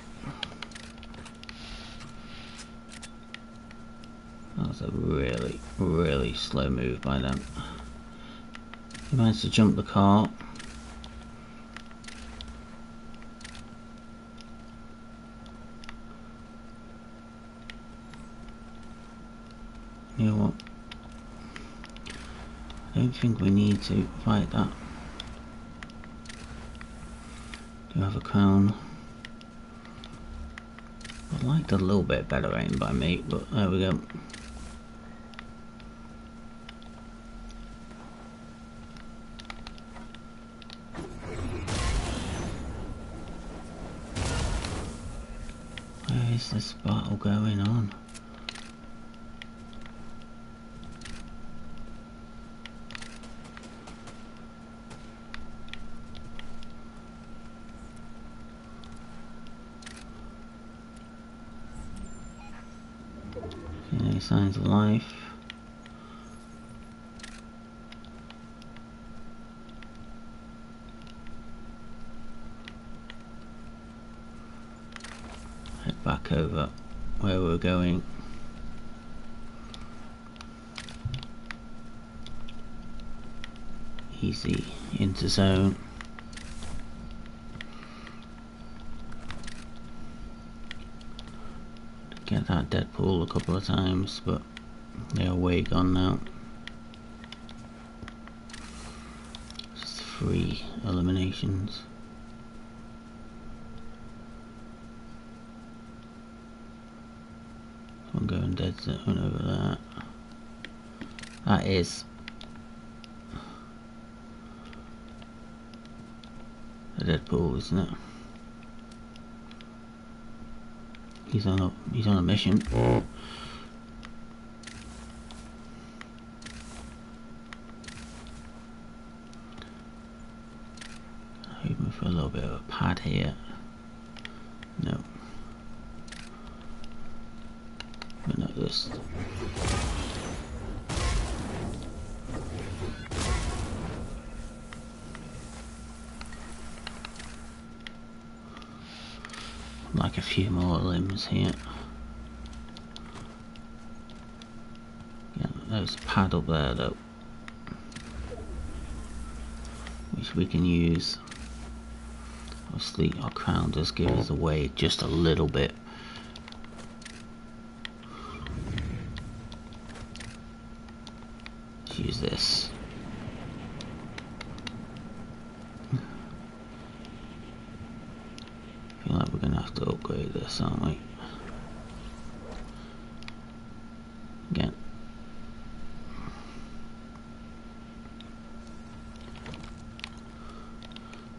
That was a really, really slow move by them. He managed to jump the car. You know what? I don't think we need to fight that. Do have a crown. I'd like a little bit better aim by me, but there we go. Where is this battle going on? Any signs of life? Head back over where we're going. Easy into zone. Get that Deadpool a couple of times, but they are way gone now. Just 3 eliminations. I'm going dead zone over that. That is a Deadpool, isn't it? He's on a mission. Hoping for a little little bit of a pad here. No. But not this. Like a few more limbs here. Yeah, there's a pad up there though, which we can use. Obviously our crown does give us away just a little bit. Let's use this. I feel like we're gonna have to upgrade this, aren't we? Again.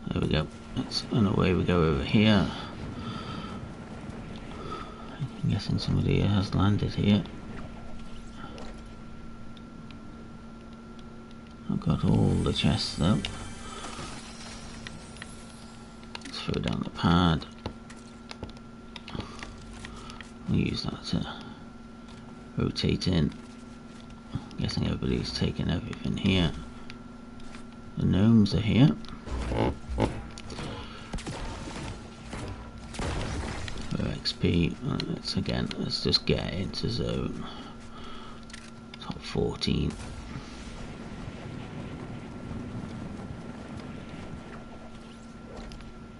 There we go. And away we go over here. I'm guessing somebody has landed here. I've got all the chests though. Let's throw down the pad. We'll use that to rotate in. I'm guessing everybody's taken everything here. The gnomes are here. For XP, let's just get into zone. Top 14.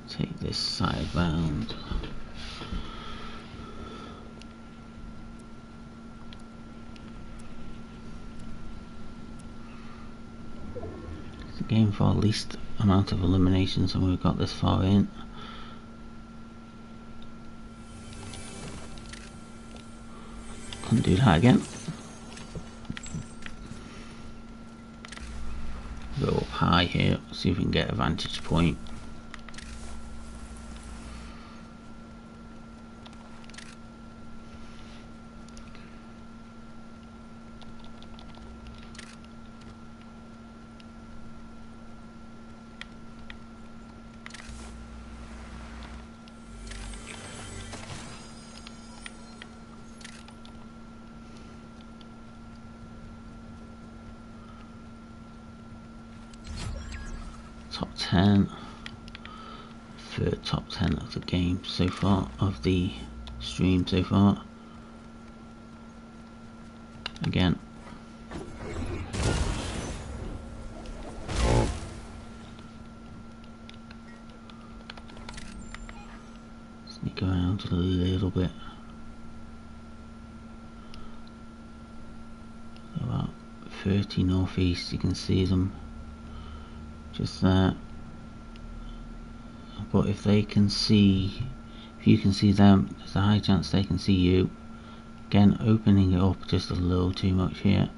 Take this side round. It's a game for least amount of eliminations, and we've got this far in. Couldn't do that again. Go up high here, see if we can get a vantage point. Top 10, third top 10 of the game so far, of the stream so far. Again. Sneak around a little bit. About 30 northeast, you can see them. Just that. But if they can see, if you can see them, there's a high chance they can see you. Again, opening it up just a little too much here.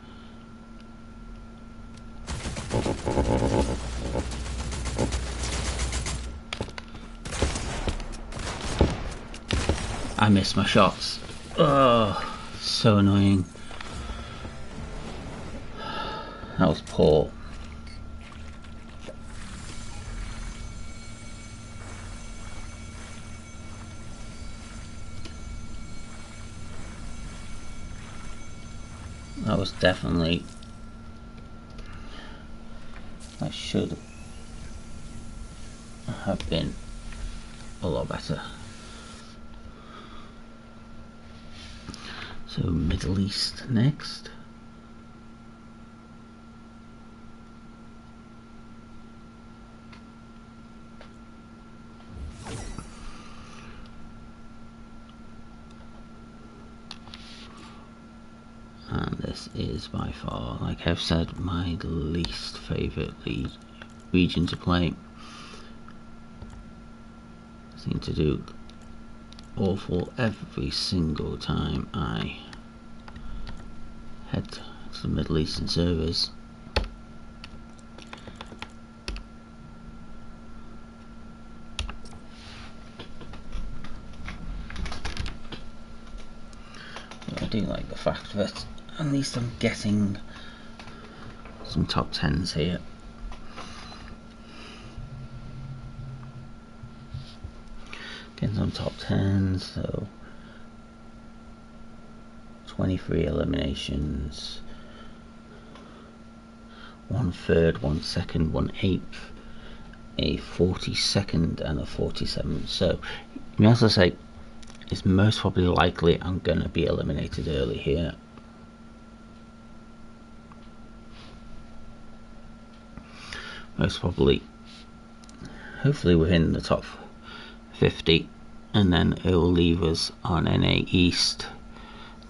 I missed my shots. Oh, so annoying. That was poor. That was definitely, that should have been a lot better. So Middle East next. And this is by far, like I've said, my least favourite region to play. I seem to do awful every single time I head to the Middle Eastern servers. But I do like the fact that at least I'm getting some top 10s here. 10, so 23 eliminations, 1/3, 1/2, 1/8, a 42nd and a 47th. So you may also say it's most probably likely I'm going to be eliminated early here. Most probably, hopefully within the top 50, and then it will leave us on NA East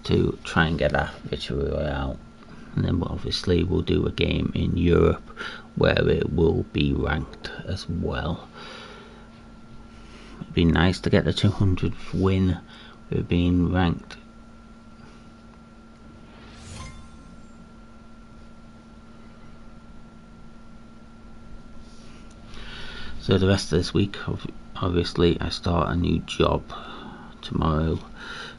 to try and get our victory royale, and then obviously we'll do a game in Europe where it will be ranked as well. It'd be nice to get the 200th win with being ranked. So the rest of this week, obviously I start a new job tomorrow,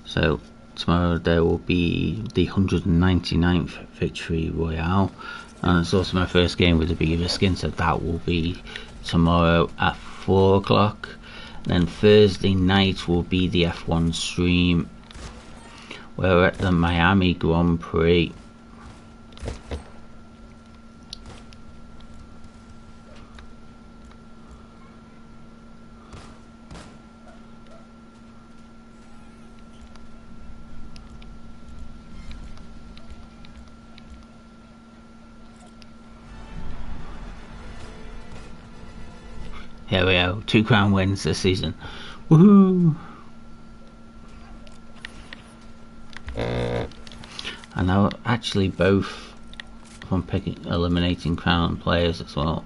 so tomorrow there will be the 199th victory royale, and it's also my first game with the beaver skin, so that will be tomorrow at 4 o'clock. Then Thursday night will be the F1 stream. We're at the Miami Grand Prix. Here we go, 2 crown wins this season. Woohoo! And now actually both from picking eliminating crown players as well.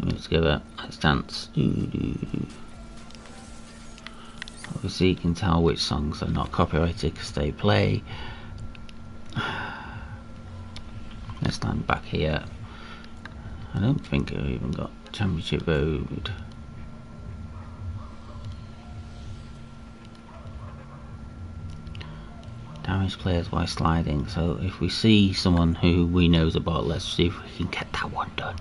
Let's give it a stance. Obviously you can tell which songs are not copyrighted because they play. Let's stand back here. I don't think I've even got Championship Road. Damage players while sliding, so if we see someone who we know is a bot, let's see if we can get that one done.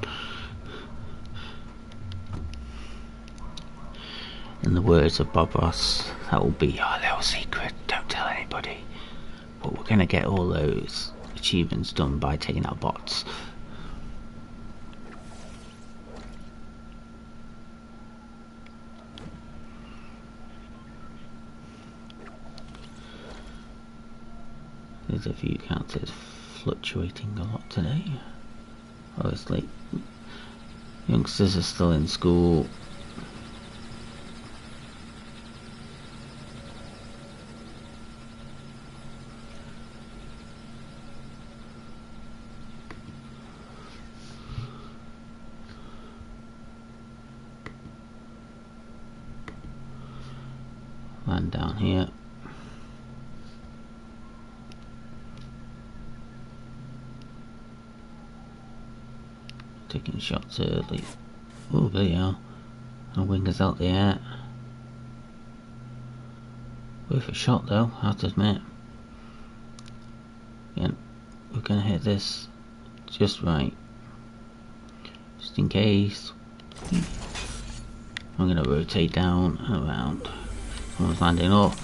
In the words of Bob Ross, that will be our little secret, don't tell anybody. But we're going to get all those achievements done by taking out bots. There's a few counters fluctuating a lot today. Obviously, youngsters are still in school. Land down here. Taking shots early. Oh, there you are. And wingers out the air. Worth a shot though, I have to admit. Again, we're gonna hit this just right. Just in case. I'm gonna rotate down and around. Someone's landing up.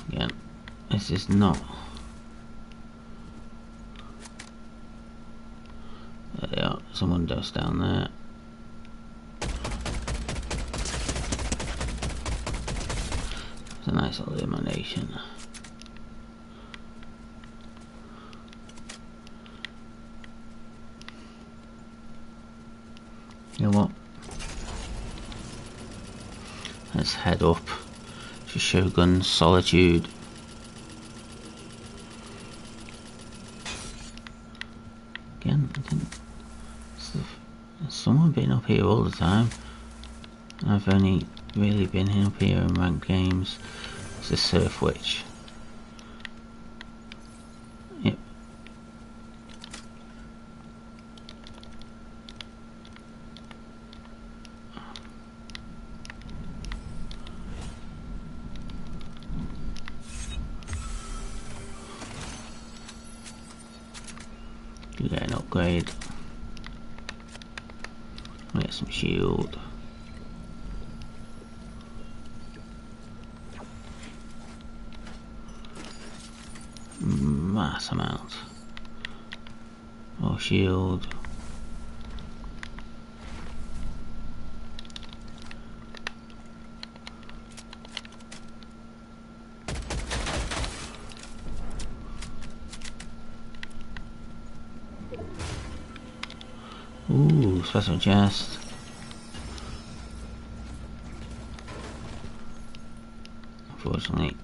Again, this is not. There they are, someone just down there. It's a nice little elimination. You know what? Let's head up to Shogun's Solitude. Again, there's someone been up here all the time. I've only really been up here in ranked games. It's a Surf Witch. upgrade. Get some shield. Mass amount. More shield. Ooh, special chest. Unfortunately,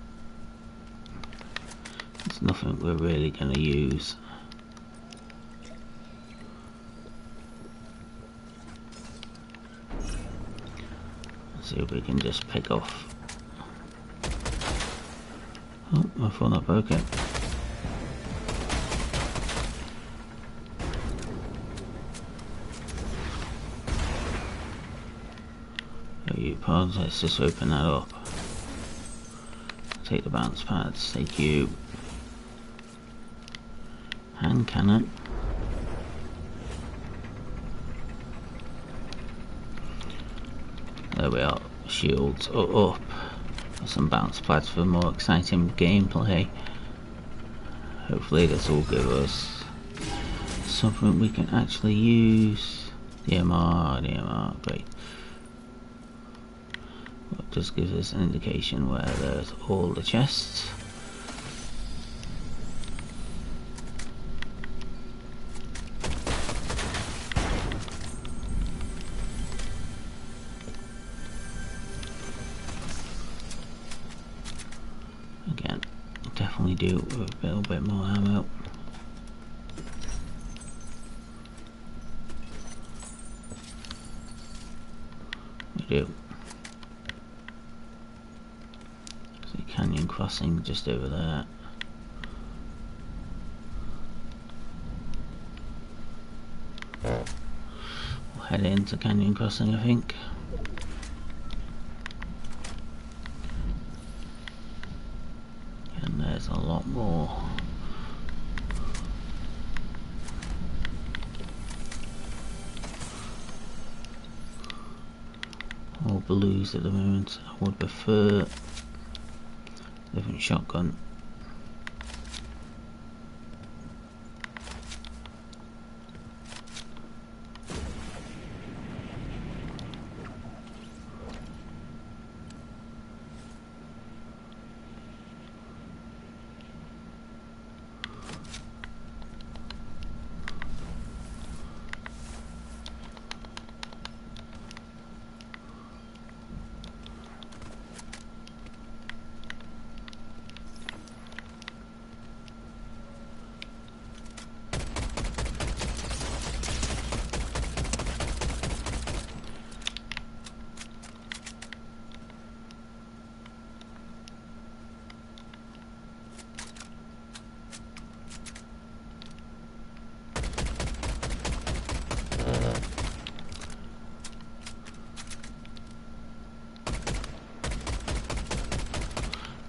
it's nothing we're really going to use. Let's see if we can just pick off. Oh, I thought I broke it. You pods, let's just open that up. Take the bounce pads, take you. Hand cannon. There we are, shields are up. Some bounce pads for more exciting gameplay. Hopefully this will give us something we can actually use. DMR, great. It just gives us an indication where there's all the chests. Again, definitely do with a little bit more ammo. We do. See canyon crossing just over there. We'll head into canyon crossing, I think. And there's a lot more. All blues at the moment. I would prefer a different shotgun.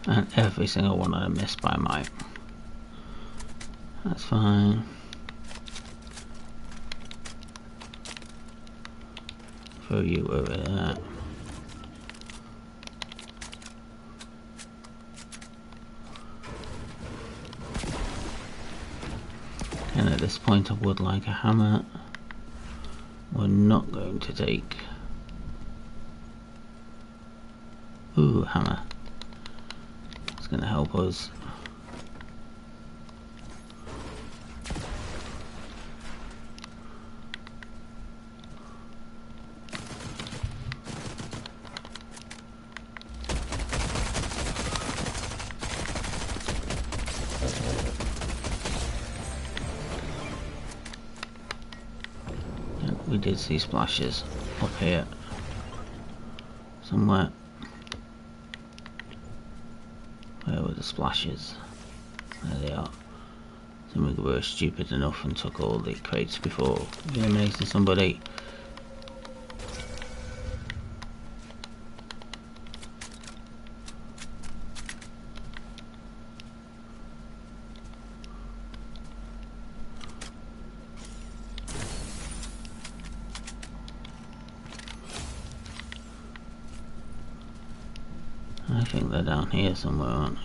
And every single one I missed by mite. That's fine. Throw you over there. And at this point I would like a hammer. We're not going to take. Ooh, hammer. It's going to help us. We did see splashes up here somewhere. Where were the splashes? There they are. So we were stupid enough and took all the crates before eliminating somebody. I think they're down here somewhere, aren't they?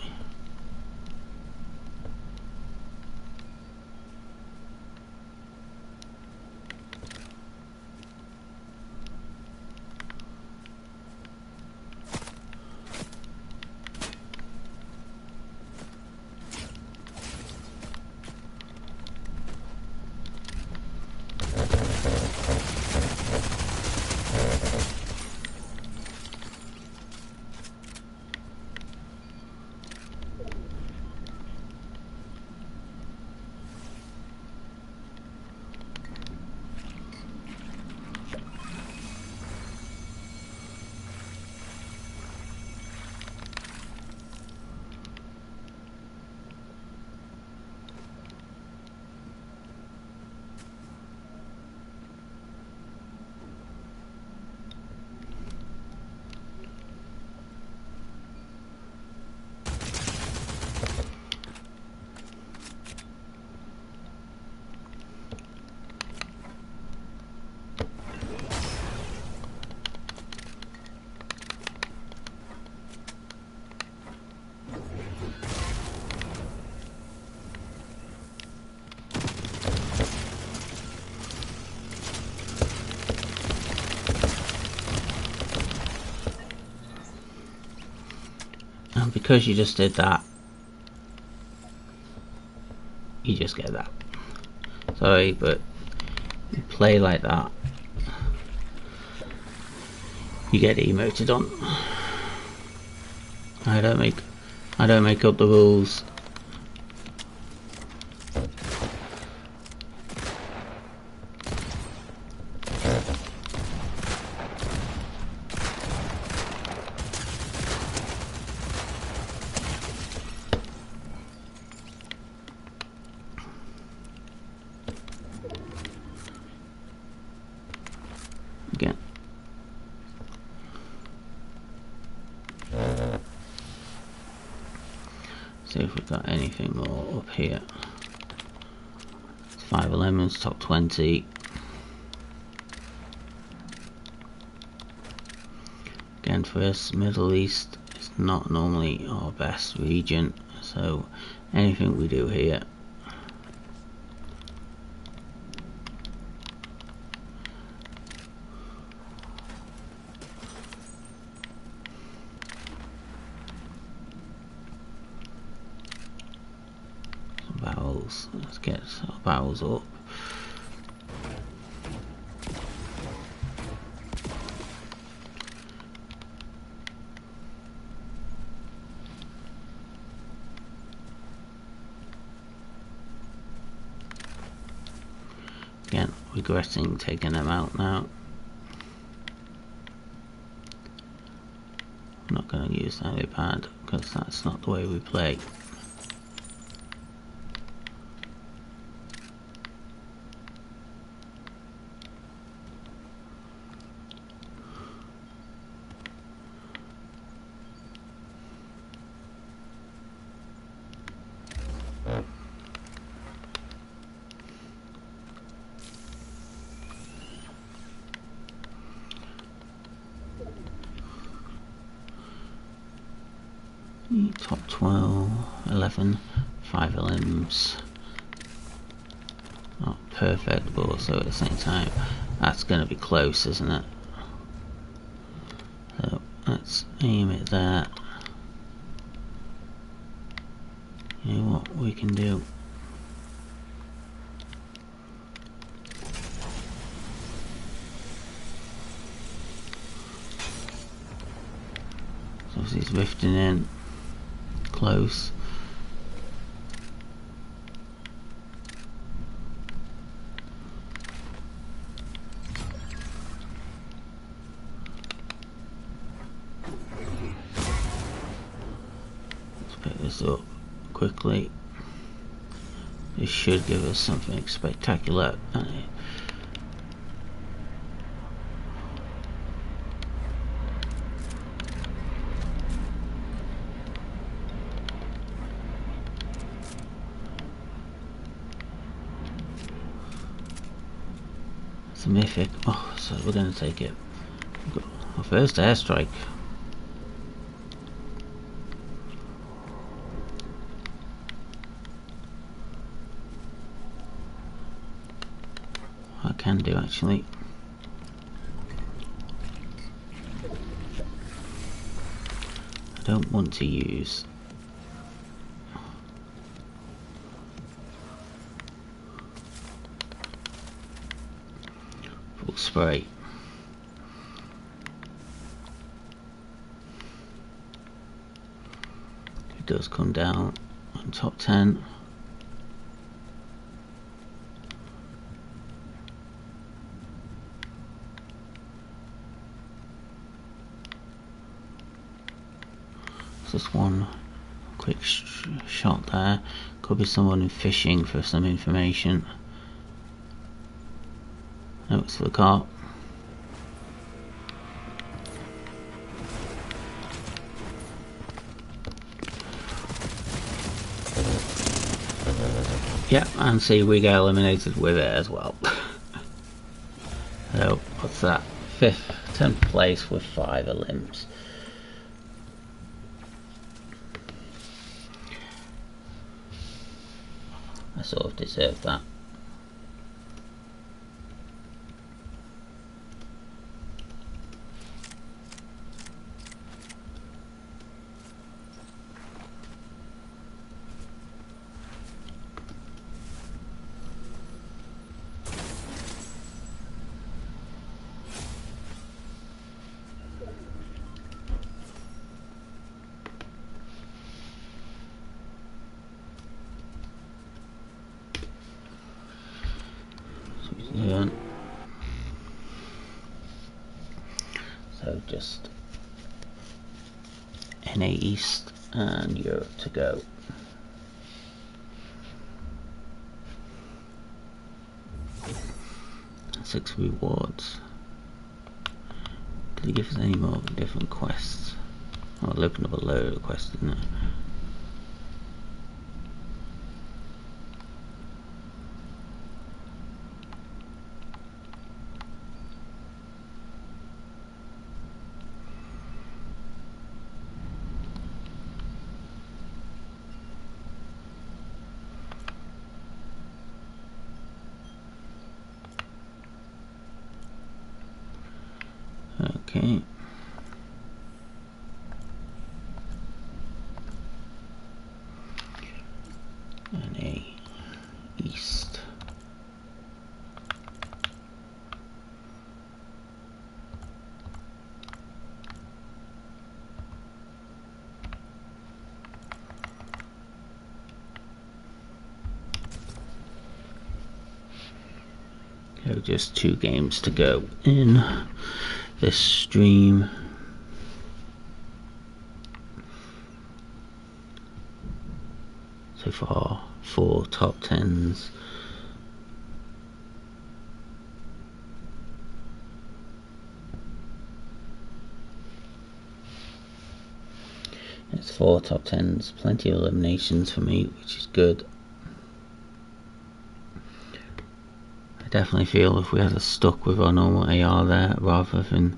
And because you just did that, you just get that. Sorry, but you play like that, you get emoted on. I don't make up the rules. Again. See if we've got anything more up here. It's 5 lemons, top 20. Again, for us, Middle East is not normally our best region, so anything we do here barrels. Let's get our barrels up. Again, regretting taking them out now. I'm not going to use that pad because that's not the way we play. Top 12, 11, 5 limbs. Not perfect, but also at the same time, that's going to be close, isn't it? So let's aim it there. You know what we can do? So he's rifting in close. Let's pick this up quickly. This should give us something spectacular. It's a mythic. Oh, so we're going to take it. We've got our first airstrike. can do actually. I don't want to use full spray. It does come down on top 10. Just one quick shot there. Could be someone fishing for some information. No, it's for the car. Yeah, and see, we get eliminated with it as well. So, what's that? 10th place with 5 elims. I sort of deserve that. So just NA East and Europe to go. Six rewards. Did he give us any more different quests? Oh, I'll open up a load of quests, didn't it? Okay. NA East. So just 2 games to go in this stream. So far, 4 top 10s. It's 4 top 10s, plenty of eliminations for me, which is good. I definitely feel if we had stuck with our normal AR there rather than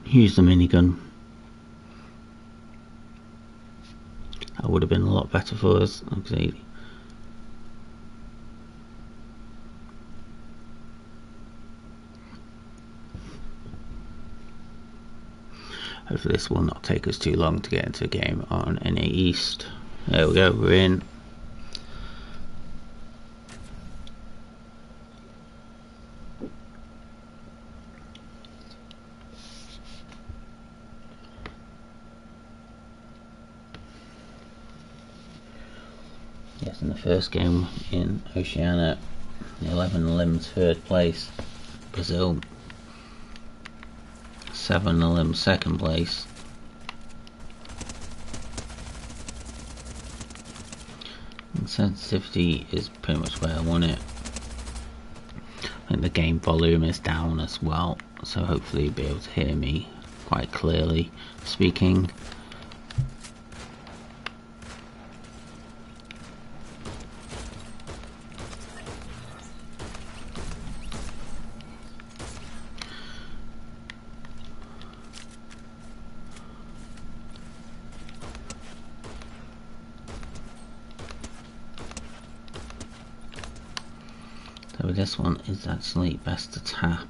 use the minigun, that would have been a lot better for us. Okay. Hopefully this will not take us too long to get into a game on NA East. There we go, we're in. Yes, in the first game in Oceania, 11 limbs 3rd place. Brazil, 7 limbs 2nd place. And sensitivity is pretty much where I want it. I think the game volume is down as well, so hopefully you'll be able to hear me quite clearly speaking. So we're this one is actually best to tap.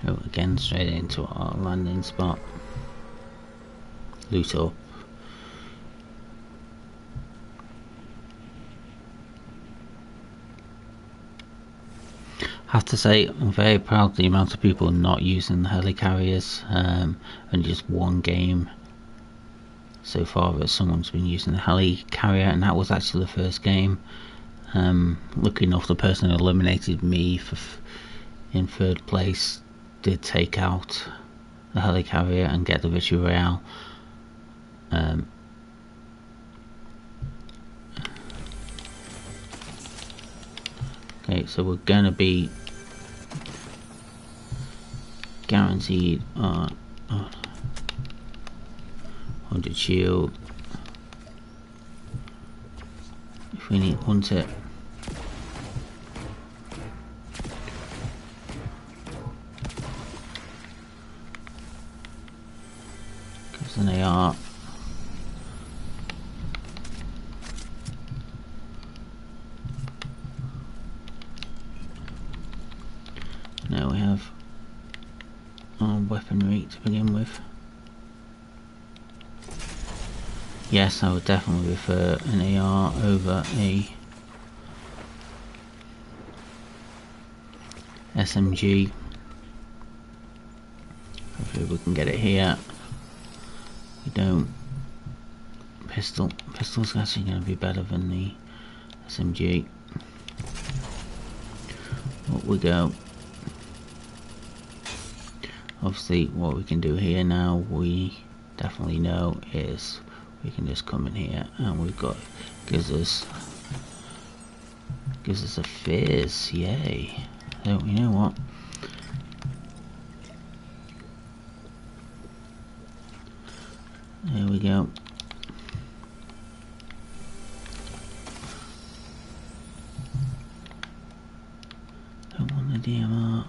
Oh, again straight into our landing spot. Loot up. I have to say, I'm very proud of the amount of people not using the helicarriers. Only just one game so far that someone's been using the helicarrier, and that was actually the first game. Lucky enough, the person who eliminated me in third place did take out the helicarrier and get the victory royale. Okay, so we're gonna be guaranteed on 100 shield. If we need hunt it, gives an AR. Now we have our weaponry to begin with. Yes, I would definitely prefer an AR over a SMG. Hopefully we can get it here. We don't. Pistol's actually going to be better than the SMG. Up we go. Obviously what we can do here now, we definitely know, is we can just come in here and we've got, gives us a fizz, yay. So you know what? There we go. Don't want the DMR.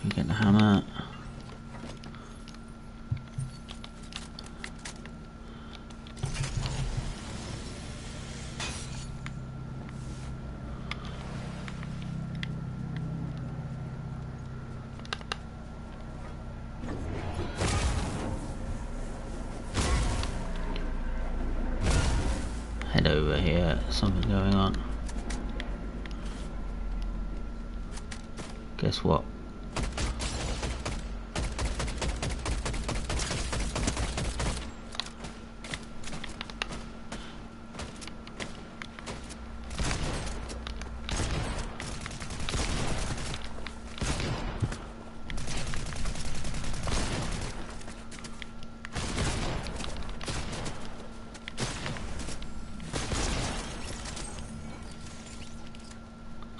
We get the hammer. Head over here, something going on. Guess what?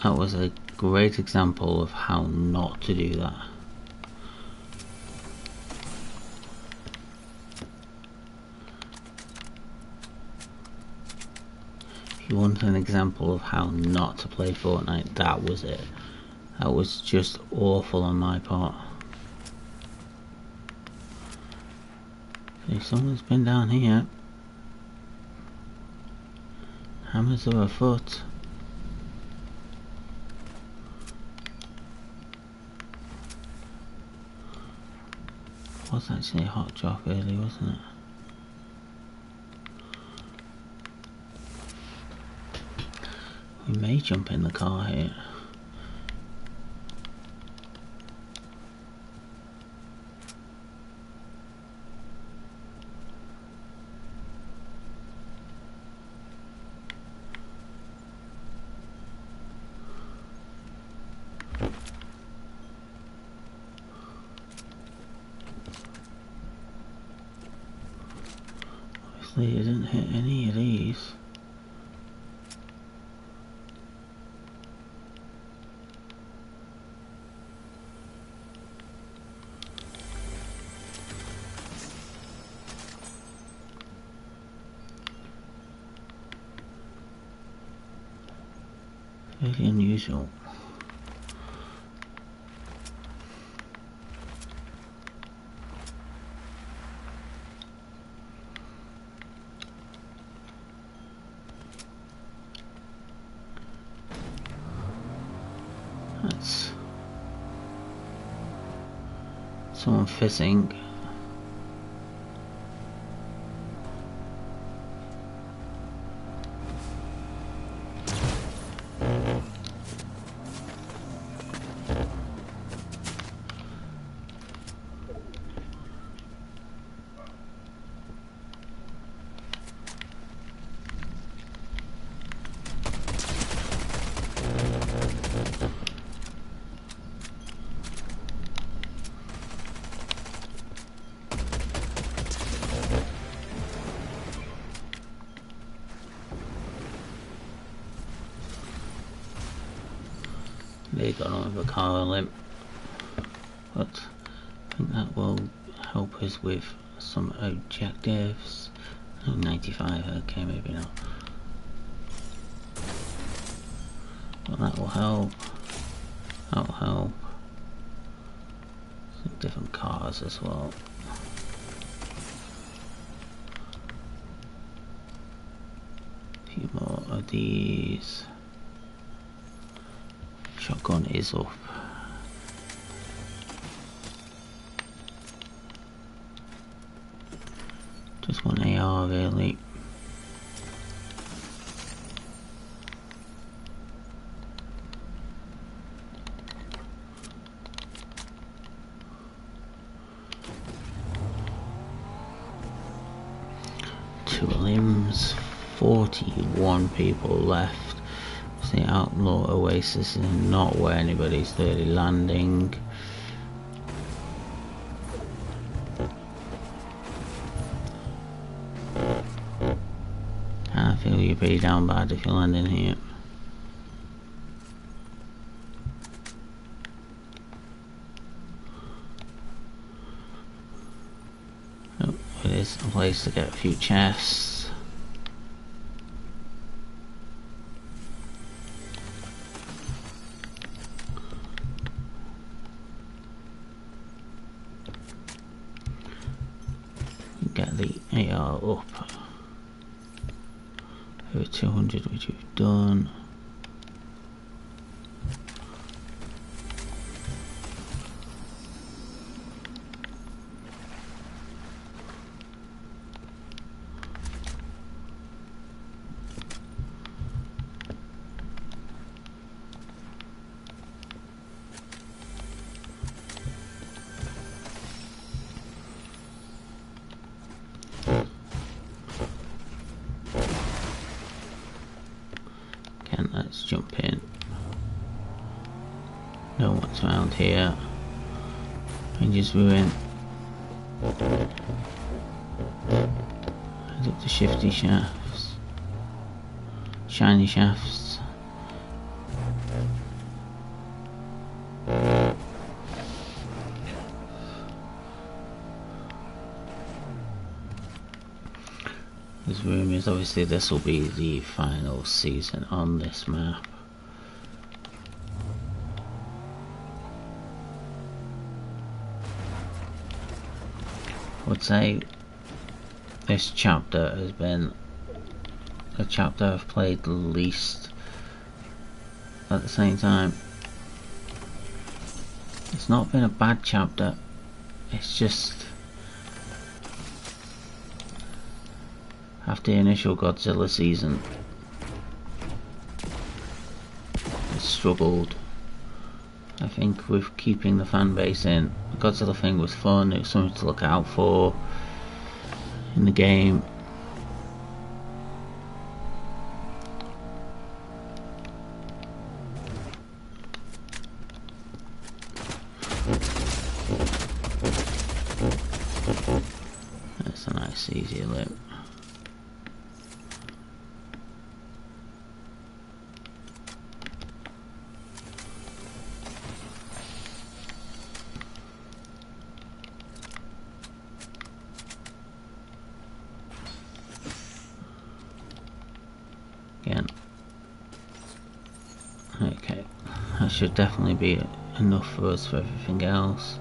That was a great example of how not to do that. If you want an example of how not to play Fortnite, that was it. That was just awful on my part. Okay, someone's been down here. Hammers are afoot. Was actually a hot drop early, wasn't it? We may jump in the car here. Obviously, it didn't hit any of these. Very unusual. Someone fishing. They got another car limp, but I think that will help us with some objectives. Oh, 95, okay, maybe not. Well, that will help. That will help. Some different cars as well. A few more of these. Shotgun is up. Just one AR really. Two limbs, 41 people left. The Outlaw Oasis is not where anybody's really landing. I feel you're pretty down bad if you're landing here. Oh, it is a place to get a few chests. Get the AR up. Over 200, which we've done. Let's jump in. No one's around here. Ranger's ruin. Head up to shifty shafts. Shiny shafts. There's rumours, obviously this will be the final season on this map. I would say this chapter has been the chapter I've played the least. At the same time, it's not been a bad chapter, it's just after the initial Godzilla season, I struggled, I think, with keeping the fan base in. The Godzilla thing was fun, it was something to look out for in the game. That's a nice easy loop. Again. Okay, that should definitely be enough for us for everything else.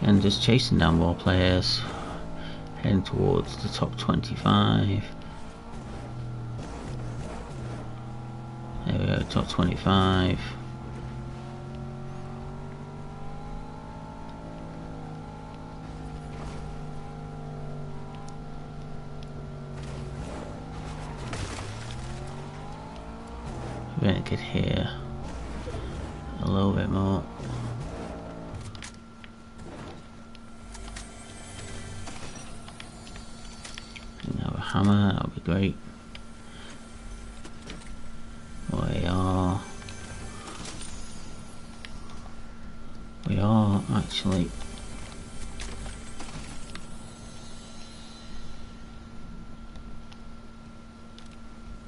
And just chasing down more players, heading towards the top 25. There we go, top 25. We're gonna get here a little bit more. We have a hammer, that would be great. We are actually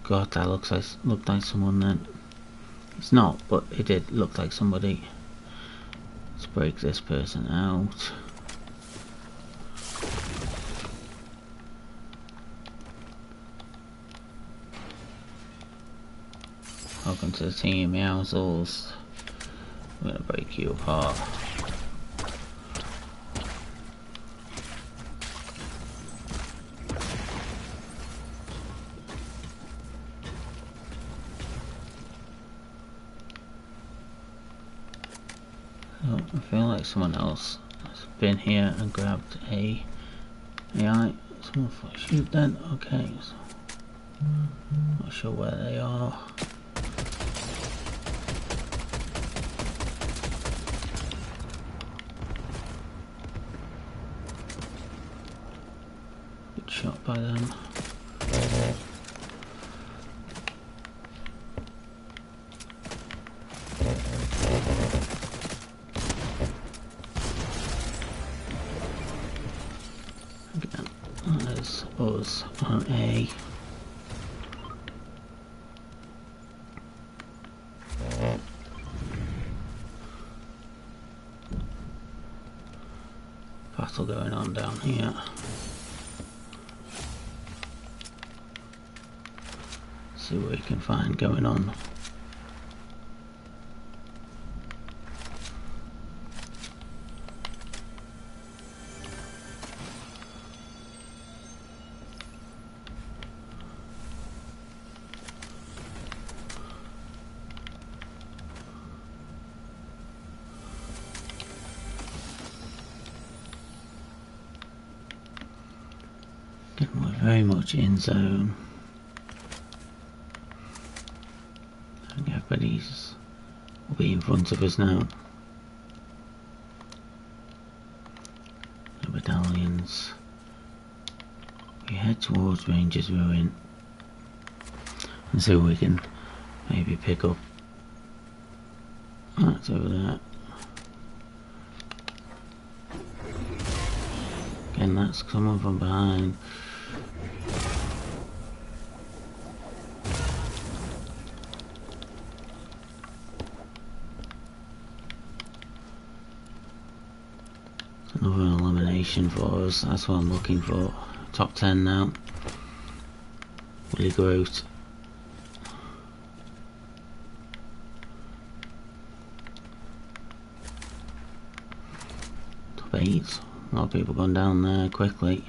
God, that looked like someone then. It's not, but it did look like somebody. Let's break this person out. Welcome to the team, Meowsles. I'm gonna break you apart. Oh, I feel like someone else has been here and grabbed a AI. Someone shoot then? Okay. So, not sure where they are. Good shot by them. There's us on A. Battle going on down here. See what we can find going on. We're very much in zone. I think everybody's will be in front of us now. The battalions. We head towards Ranger's Ruin and see what we can maybe pick up. That's over there. Again, that's someone from behind. Another elimination for us, that's what I'm looking for. Top 10 now. Willy Groot. Top 8. A lot of people gone down there quickly.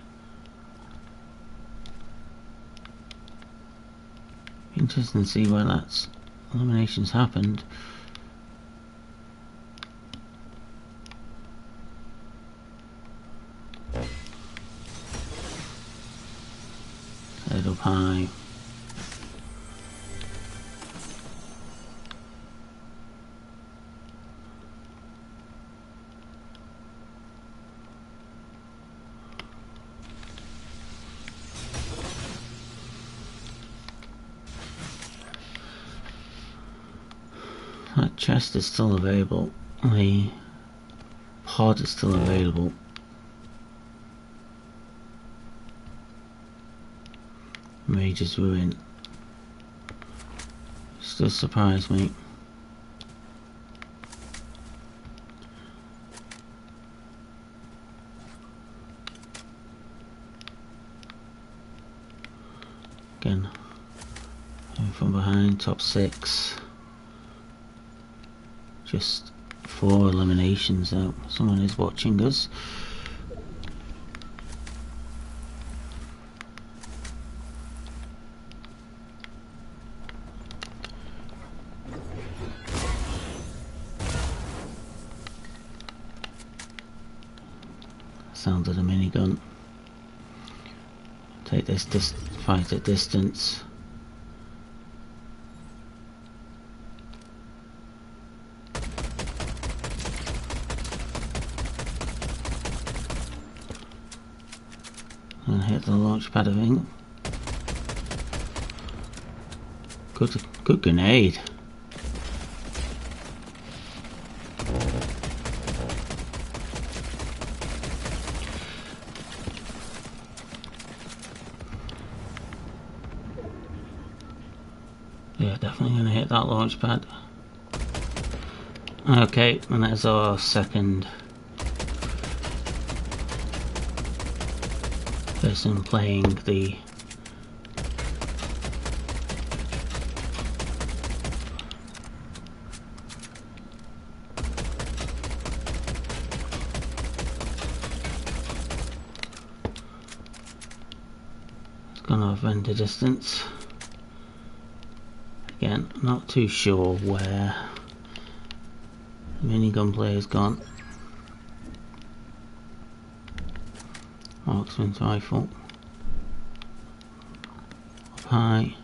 Interesting to see where that's eliminations happened. Head up high. That chest is still available. The pod is still available. Ranger's Ruin. Still surprised me. Again, from behind, top 6. Just 4 eliminations out. Someone is watching us. Sound of the minigun. Take this fight at distance. And hit the launch pad, I think. Good grenade. Yeah, definitely gonna hit that launch pad. Okay, and that's our second person playing the it's gonna render distance. Again, not too sure where the minigun player's gone. Marksman's rifle. Up high.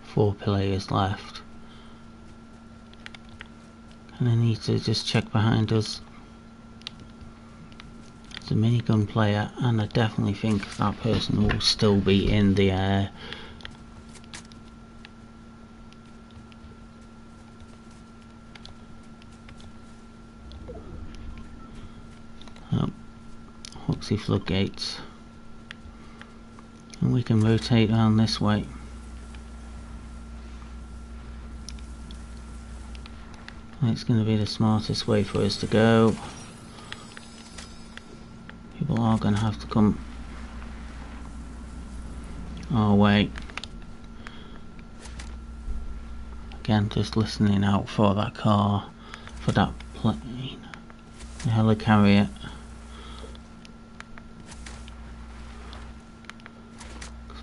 4 players left. And I need to just check behind us. There's a minigun player, and I definitely think that person will still be in the air. Hoxie floodgates. And we can rotate around this way. It's going to be the smartest way for us to go. People are going to have to come our way. Again, just listening out for that car, for that plane, the helicarrier.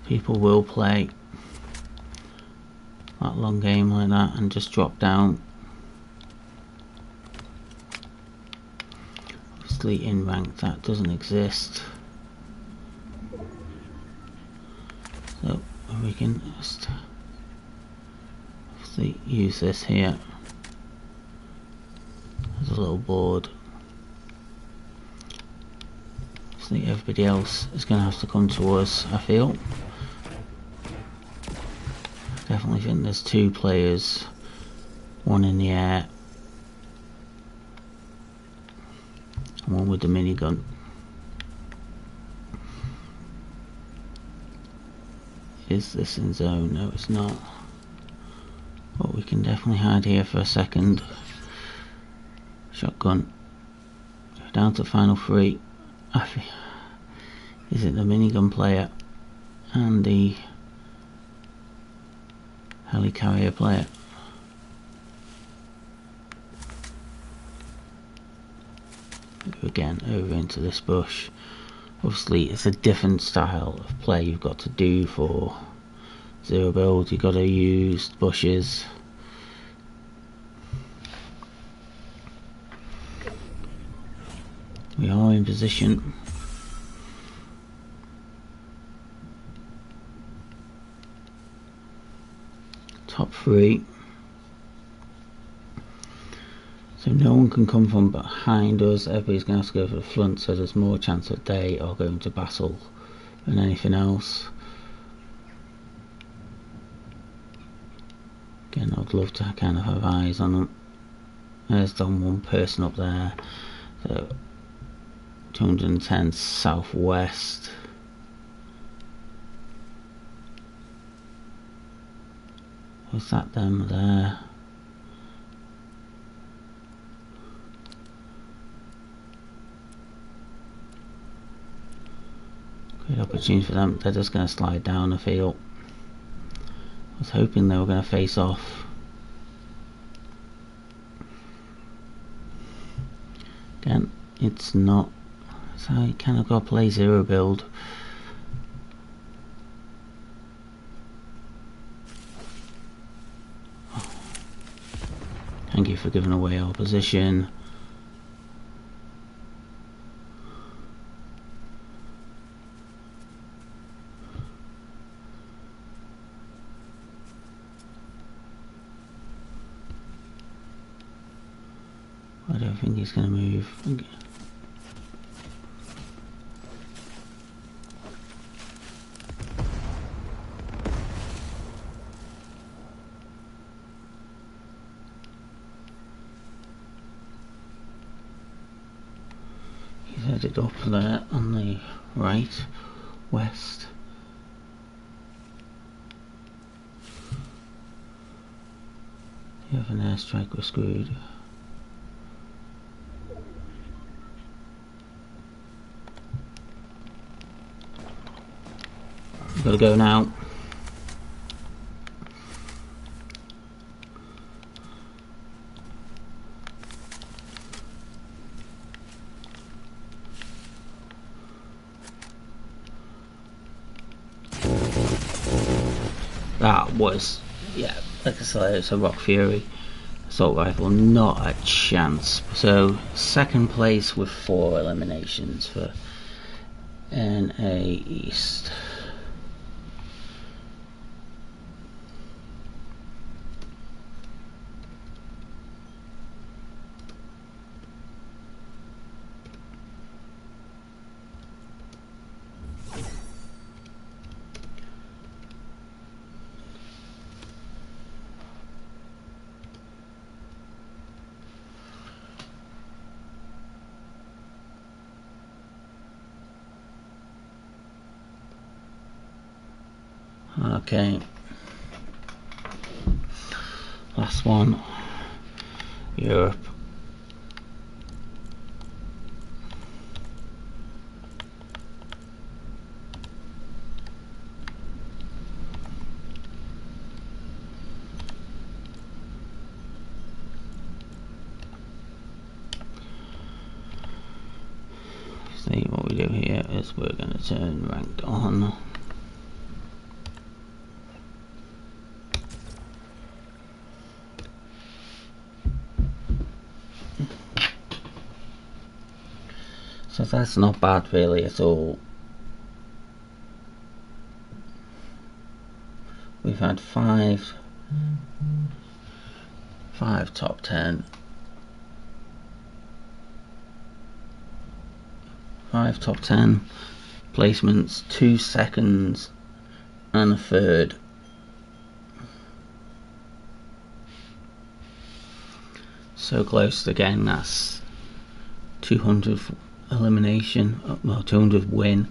People will play that long game like that and just drop down. Obviously in ranked that doesn't exist. So we can just obviously use this here as a little board. Obviously everybody else is going to have to come to us, I feel. Definitely think there's 2 players, 1 in the air, and 1 with the minigun. Is this in zone? No, it's not. But we can definitely hide here for a second. Shotgun. Down to final 3. Is it the minigun player and the helicarrier player? Again, over into this bush. Obviously it's a different style of play you've got to do for zero build. You've got to use bushes. We are in position. Top 3. So no one can come from behind us. Everybody's going to have to go for the front, so there's more chance that they are going to battle than anything else. Again, I'd love to kind of have eyes on them. There's done one person up there. So 210 southwest. Was that them there? Great opportunity for them. They're just going to slide down, I feel. I was hoping they were going to face off. Again, it's not. So you kind of got to play zero build. Thank you for giving away our position. I don't think he's going to move. headed up there on the right, west. You have an airstrike, we're screwed. Gotta go now. That was, yeah, like I said, it's a Rock Fury assault rifle, not a chance. So second place with 4 eliminations for NA East. Okay, last one, Europe. See what we do here is we're going to turn ranked on. So that's not bad really at all. We've had five top 10, 5 top 10 placements, 2 seconds and a third. So close again. That's 200 elimination, well, 200 win.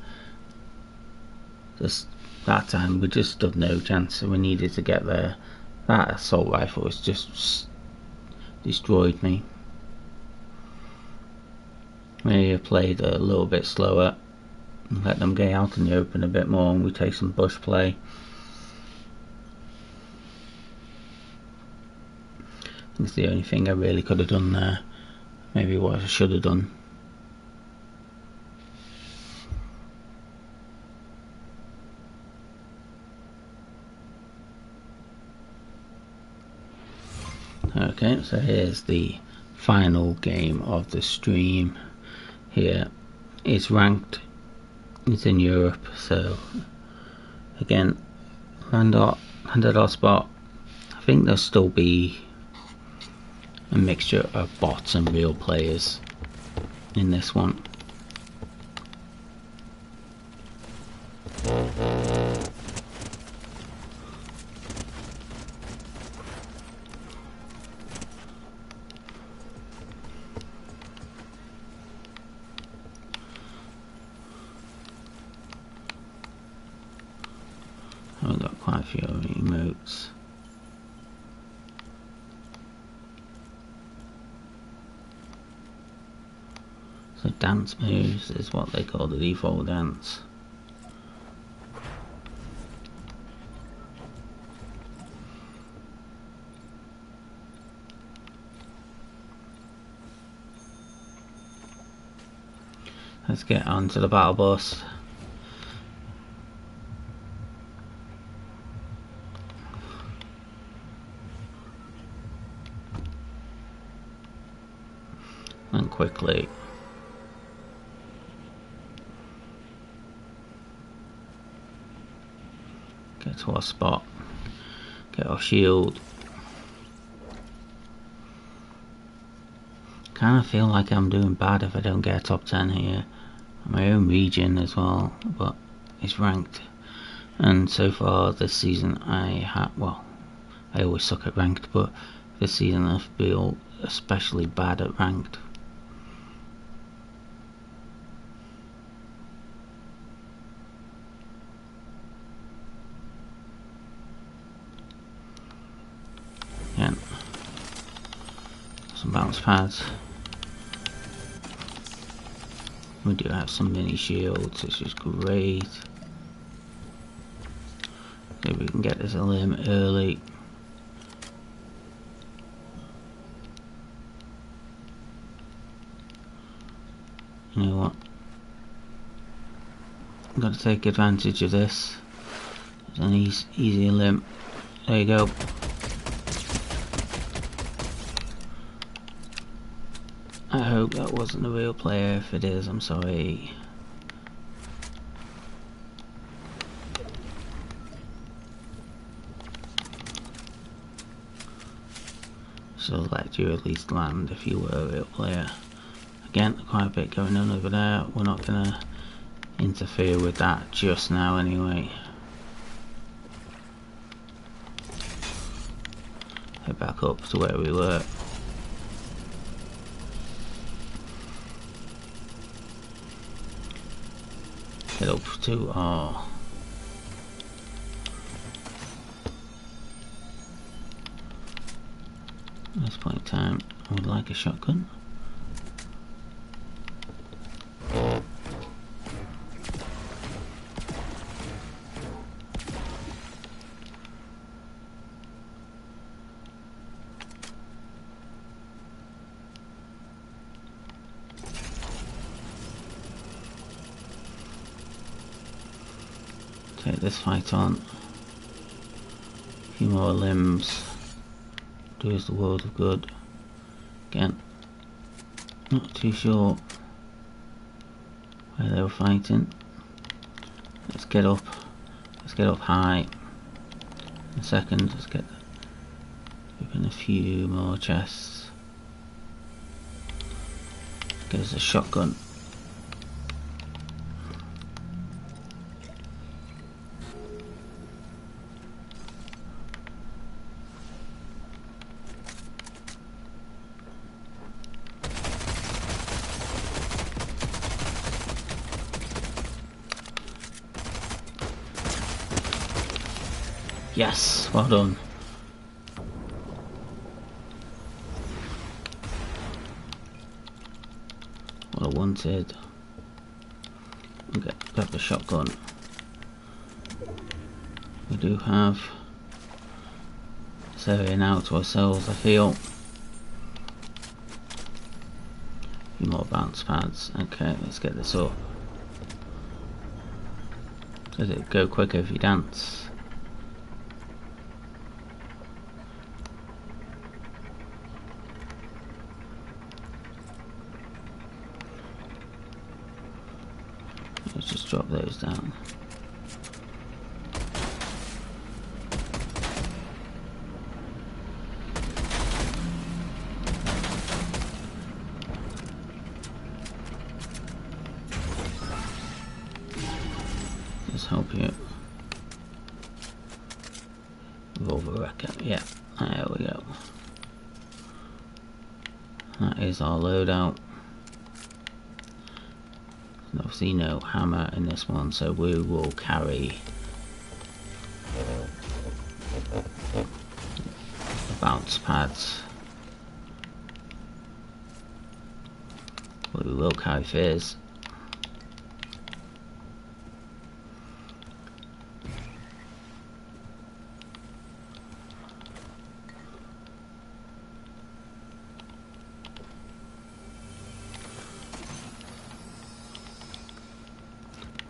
Just that time we just stood no chance, so we needed to get there. That assault rifle has just destroyed me. Maybe I played a little bit slower, let them get out in the open a bit more, and we take some bush play. It's the only thing I really could have done there. Maybe what I should have done. Okay, so here's the final game of the stream. Here it's ranked, it's in Europe, so again, landed our spot. I think there'll still be a mixture of bots and real players in this one. I've got quite a few emotes. So dance moves is what they call the default dance. Let's get on to the battle bus. And quickly get to our spot, get our shield. Kinda feel like I'm doing bad if I don't get a top 10 here. My own region as well, but it's ranked. And so far this season I always suck at ranked, but this season I feel especially bad at ranked. bounce pads. We do have some mini shields, which is great. So we can get this a limb early. You know what? I've got to take advantage of this. It's an easy limb. There you go. I hope that wasn't a real player. If it is, I'm sorry. Should have let you at least land if you were a real player. Again, quite a bit going on over there. We're not gonna interfere with that just now anyway. Head back up to where we were. Head up to our at this point in time. I would like a shotgun. Take this fight on. A few more limbs. Do us the world of good. Again, not too sure where they were fighting. Let's get up. Let's get up high. In a second, let's get open a few more chests. Get us a shotgun. Yes, well done. What I wanted. Okay, grab the shotgun. We do have this area now to ourselves, I feel. A few more bounce pads. Okay, let's get this up. Does it go quicker if you dance? Let's just drop those down. Just help you. Revolver wrecker. Yeah, there we go. That is our loadout. Obviously no hammer in this one, so we will carry the bounce pads. But we will carry fizz.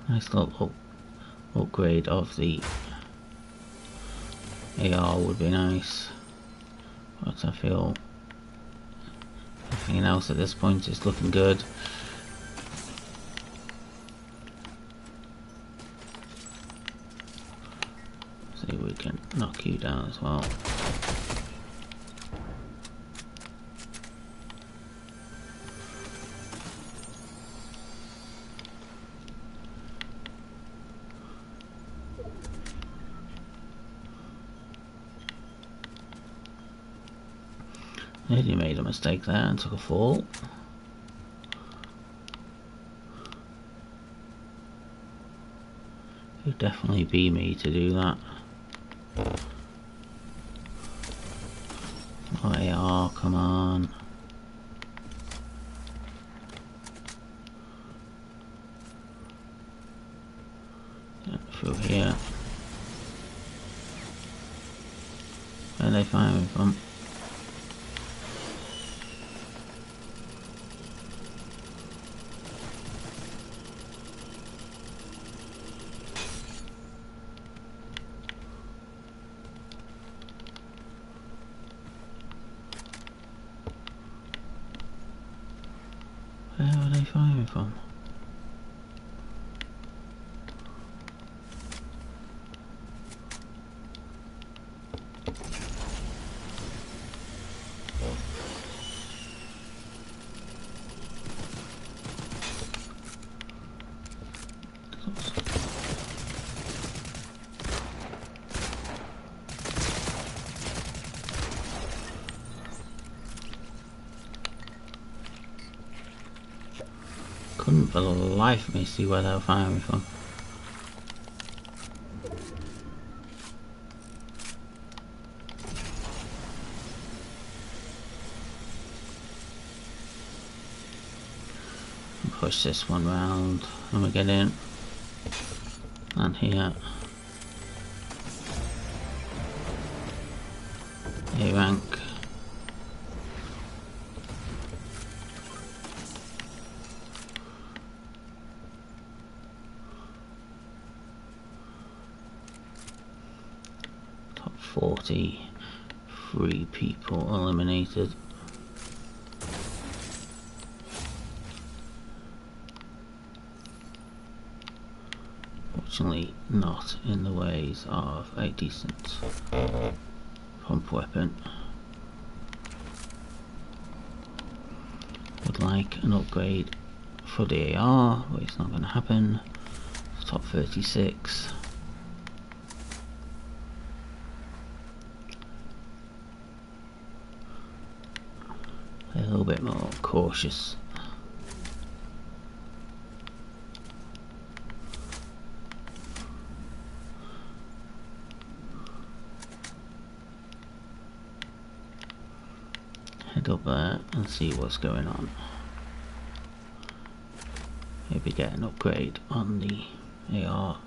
Nice little upgrade of the AR would be nice, but I feel everything else at this point is looking good. See if we can knock you down as well. Nearly made a mistake there and took a fall. It would definitely be me to do that. Oh, AR, come on. through here. Where are they firing from? Where are they firing from? Couldn't for the life of me see where they were firing from. Push this one round and we get in. And here. A rank. Top 43 people eliminated. Fortunately not in the ways of a decent pump weapon. Would like an upgrade for the AR, but it's not going to happen. Top 36. A little bit more cautious. Head up there and see what's going on. Maybe get an upgrade on the AR.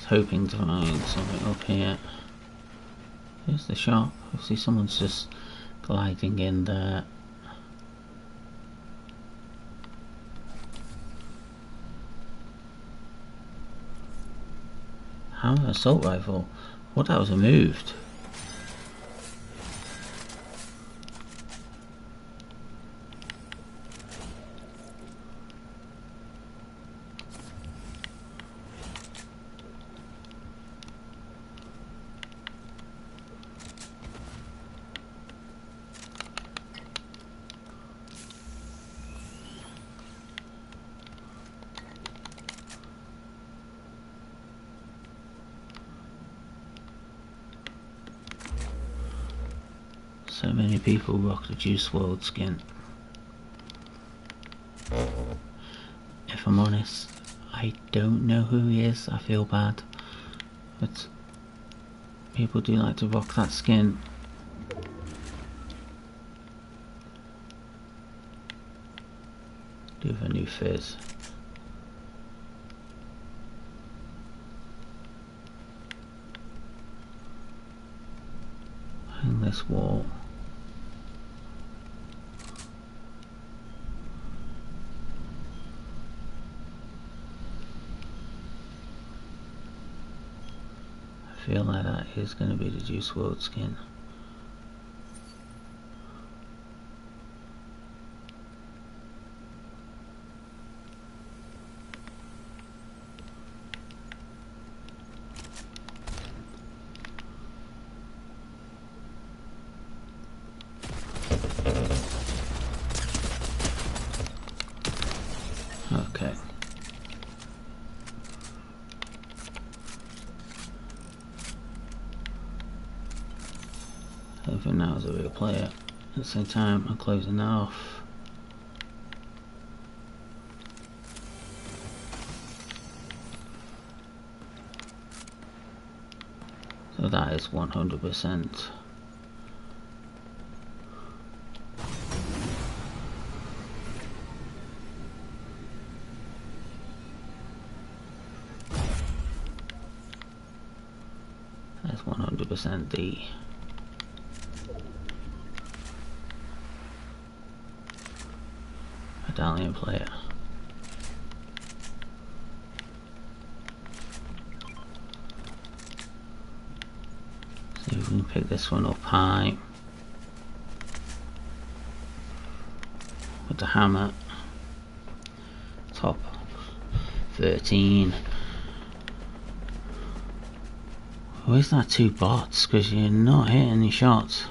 Hoping to find something up here. Here's the shop. I see someone's just gliding in there. Hammer assault rifle. What, that was removed? So many people rock the Juice WRLD skin. If I'm honest, I don't know who he is. I feel bad, but people do like to rock that skin. Do have a new fizz. Hang this wall. I feel like that is going to be the Juice WRLD skin. Same thing now as a real player. At the same time, I'm closing that off. So that is 100%. That's 100% the medallion player. See if we can pick this one up high with the hammer. Top 13. Where's that 2 bots? Because you're not hitting any shots.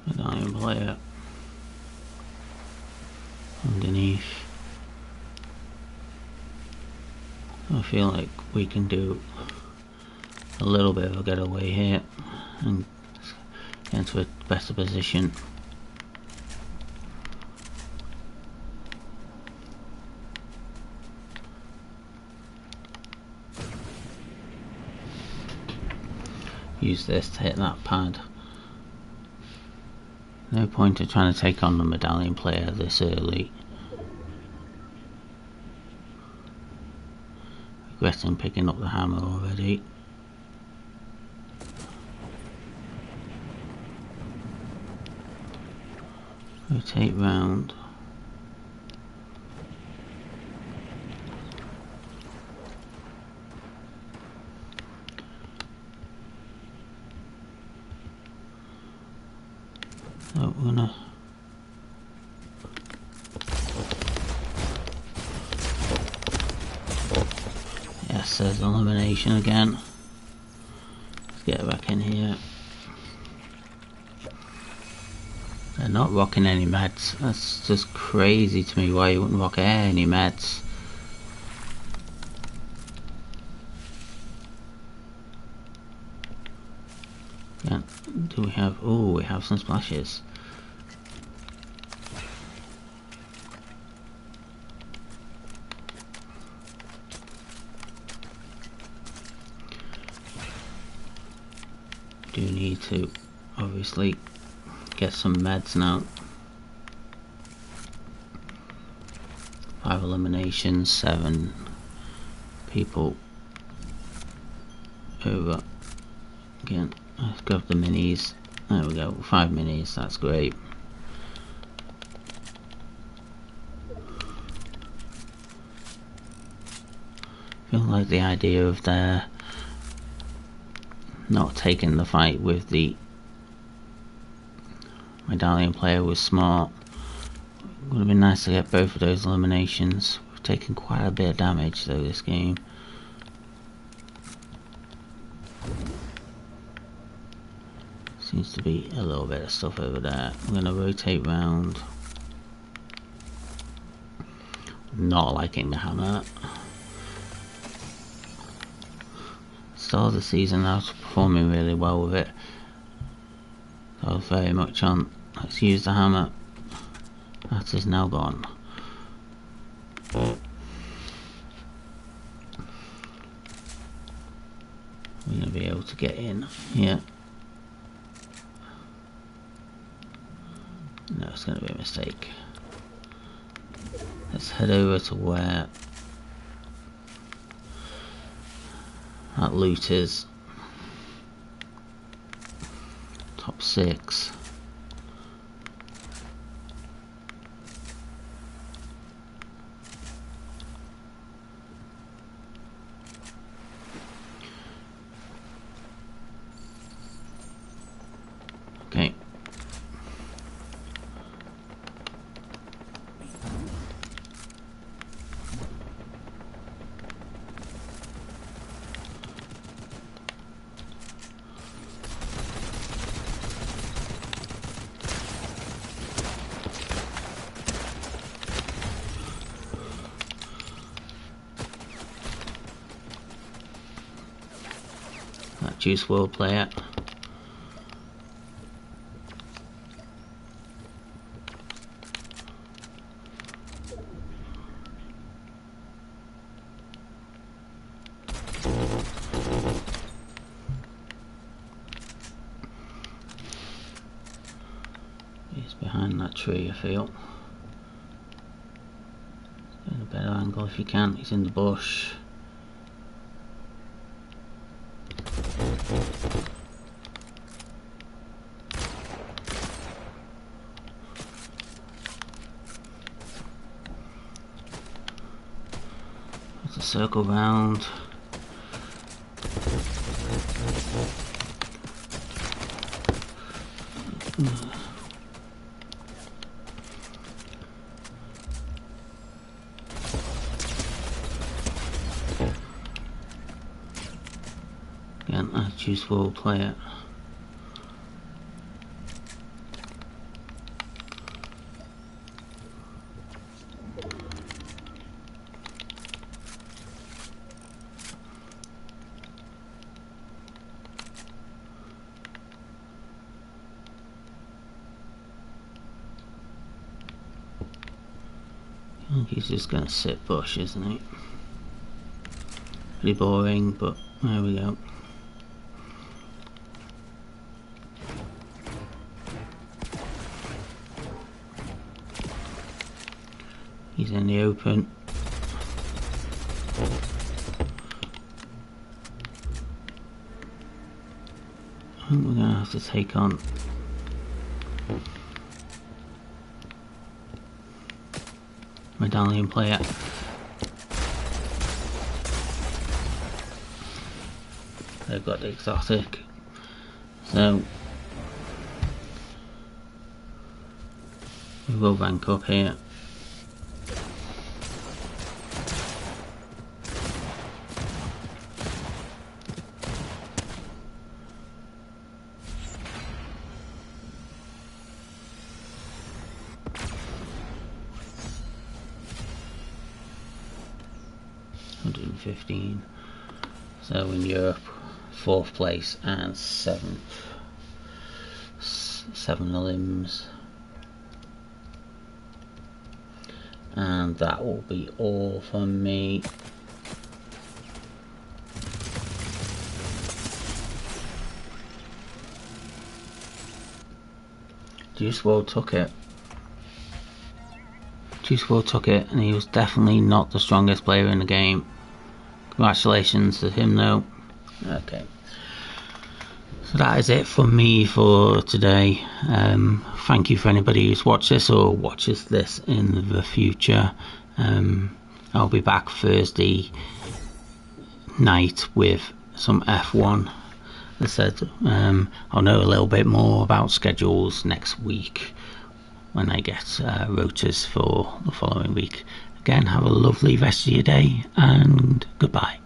Medallion player underneath. I feel like we can do a little bit of a getaway here and get into a better position. Use this to hit that pad. No point in trying to take on the medallion player this early. Regretting picking up the hammer already. Rotate round. So we're gonna yes, there's elimination again. Let's get back in here. They're not rocking any meds. That's just crazy to me why you wouldn't rock any meds. Yeah, do we have, oh, we have some splashes. Do need to obviously get some meds now. 5 eliminations, 7 people over. Again, let's grab the minis. There we go, 5 minis, that's great. Feel like the idea of their not taking the fight with the medallion player was smart. Would have been nice to get both of those eliminations. We've taken quite a bit of damage though this game. Seems to be a little bit of stuff over there. I'm going to rotate round. Not liking the hammer. Start of the season I was performing really well with it. I was very much on, let's use the hammer. That is now gone. We're going to be able to get in here. No, it's going to be a mistake. Let's head over to where that loot is. Top 6. Okay. Juice WRLD player. He's behind that tree, I feel. Get a better angle if you can. He's in the bush. Let's circle round. Again, I choose WRLD player. I think he's just gonna sit bush, isn't he? Pretty boring, but there we go. He's in the open. I think we're gonna have to take on medallion player. They've got the exotic, so we will rank up here. $115. So in Europe, 4th place and 7th. 7 limbs. And that will be all from me. Juice WRLD took it. Juice WRLD took it, and he was definitely not the strongest player in the game. Congratulations to him though. Okay. So that is it from me for today. Thank you for anybody who's watched this or watches this in the future. I'll be back Thursday night with some F1. As I said, I'll know a little bit more about schedules next week when I get rotas for the following week. Again, have a lovely rest of your day and goodbye.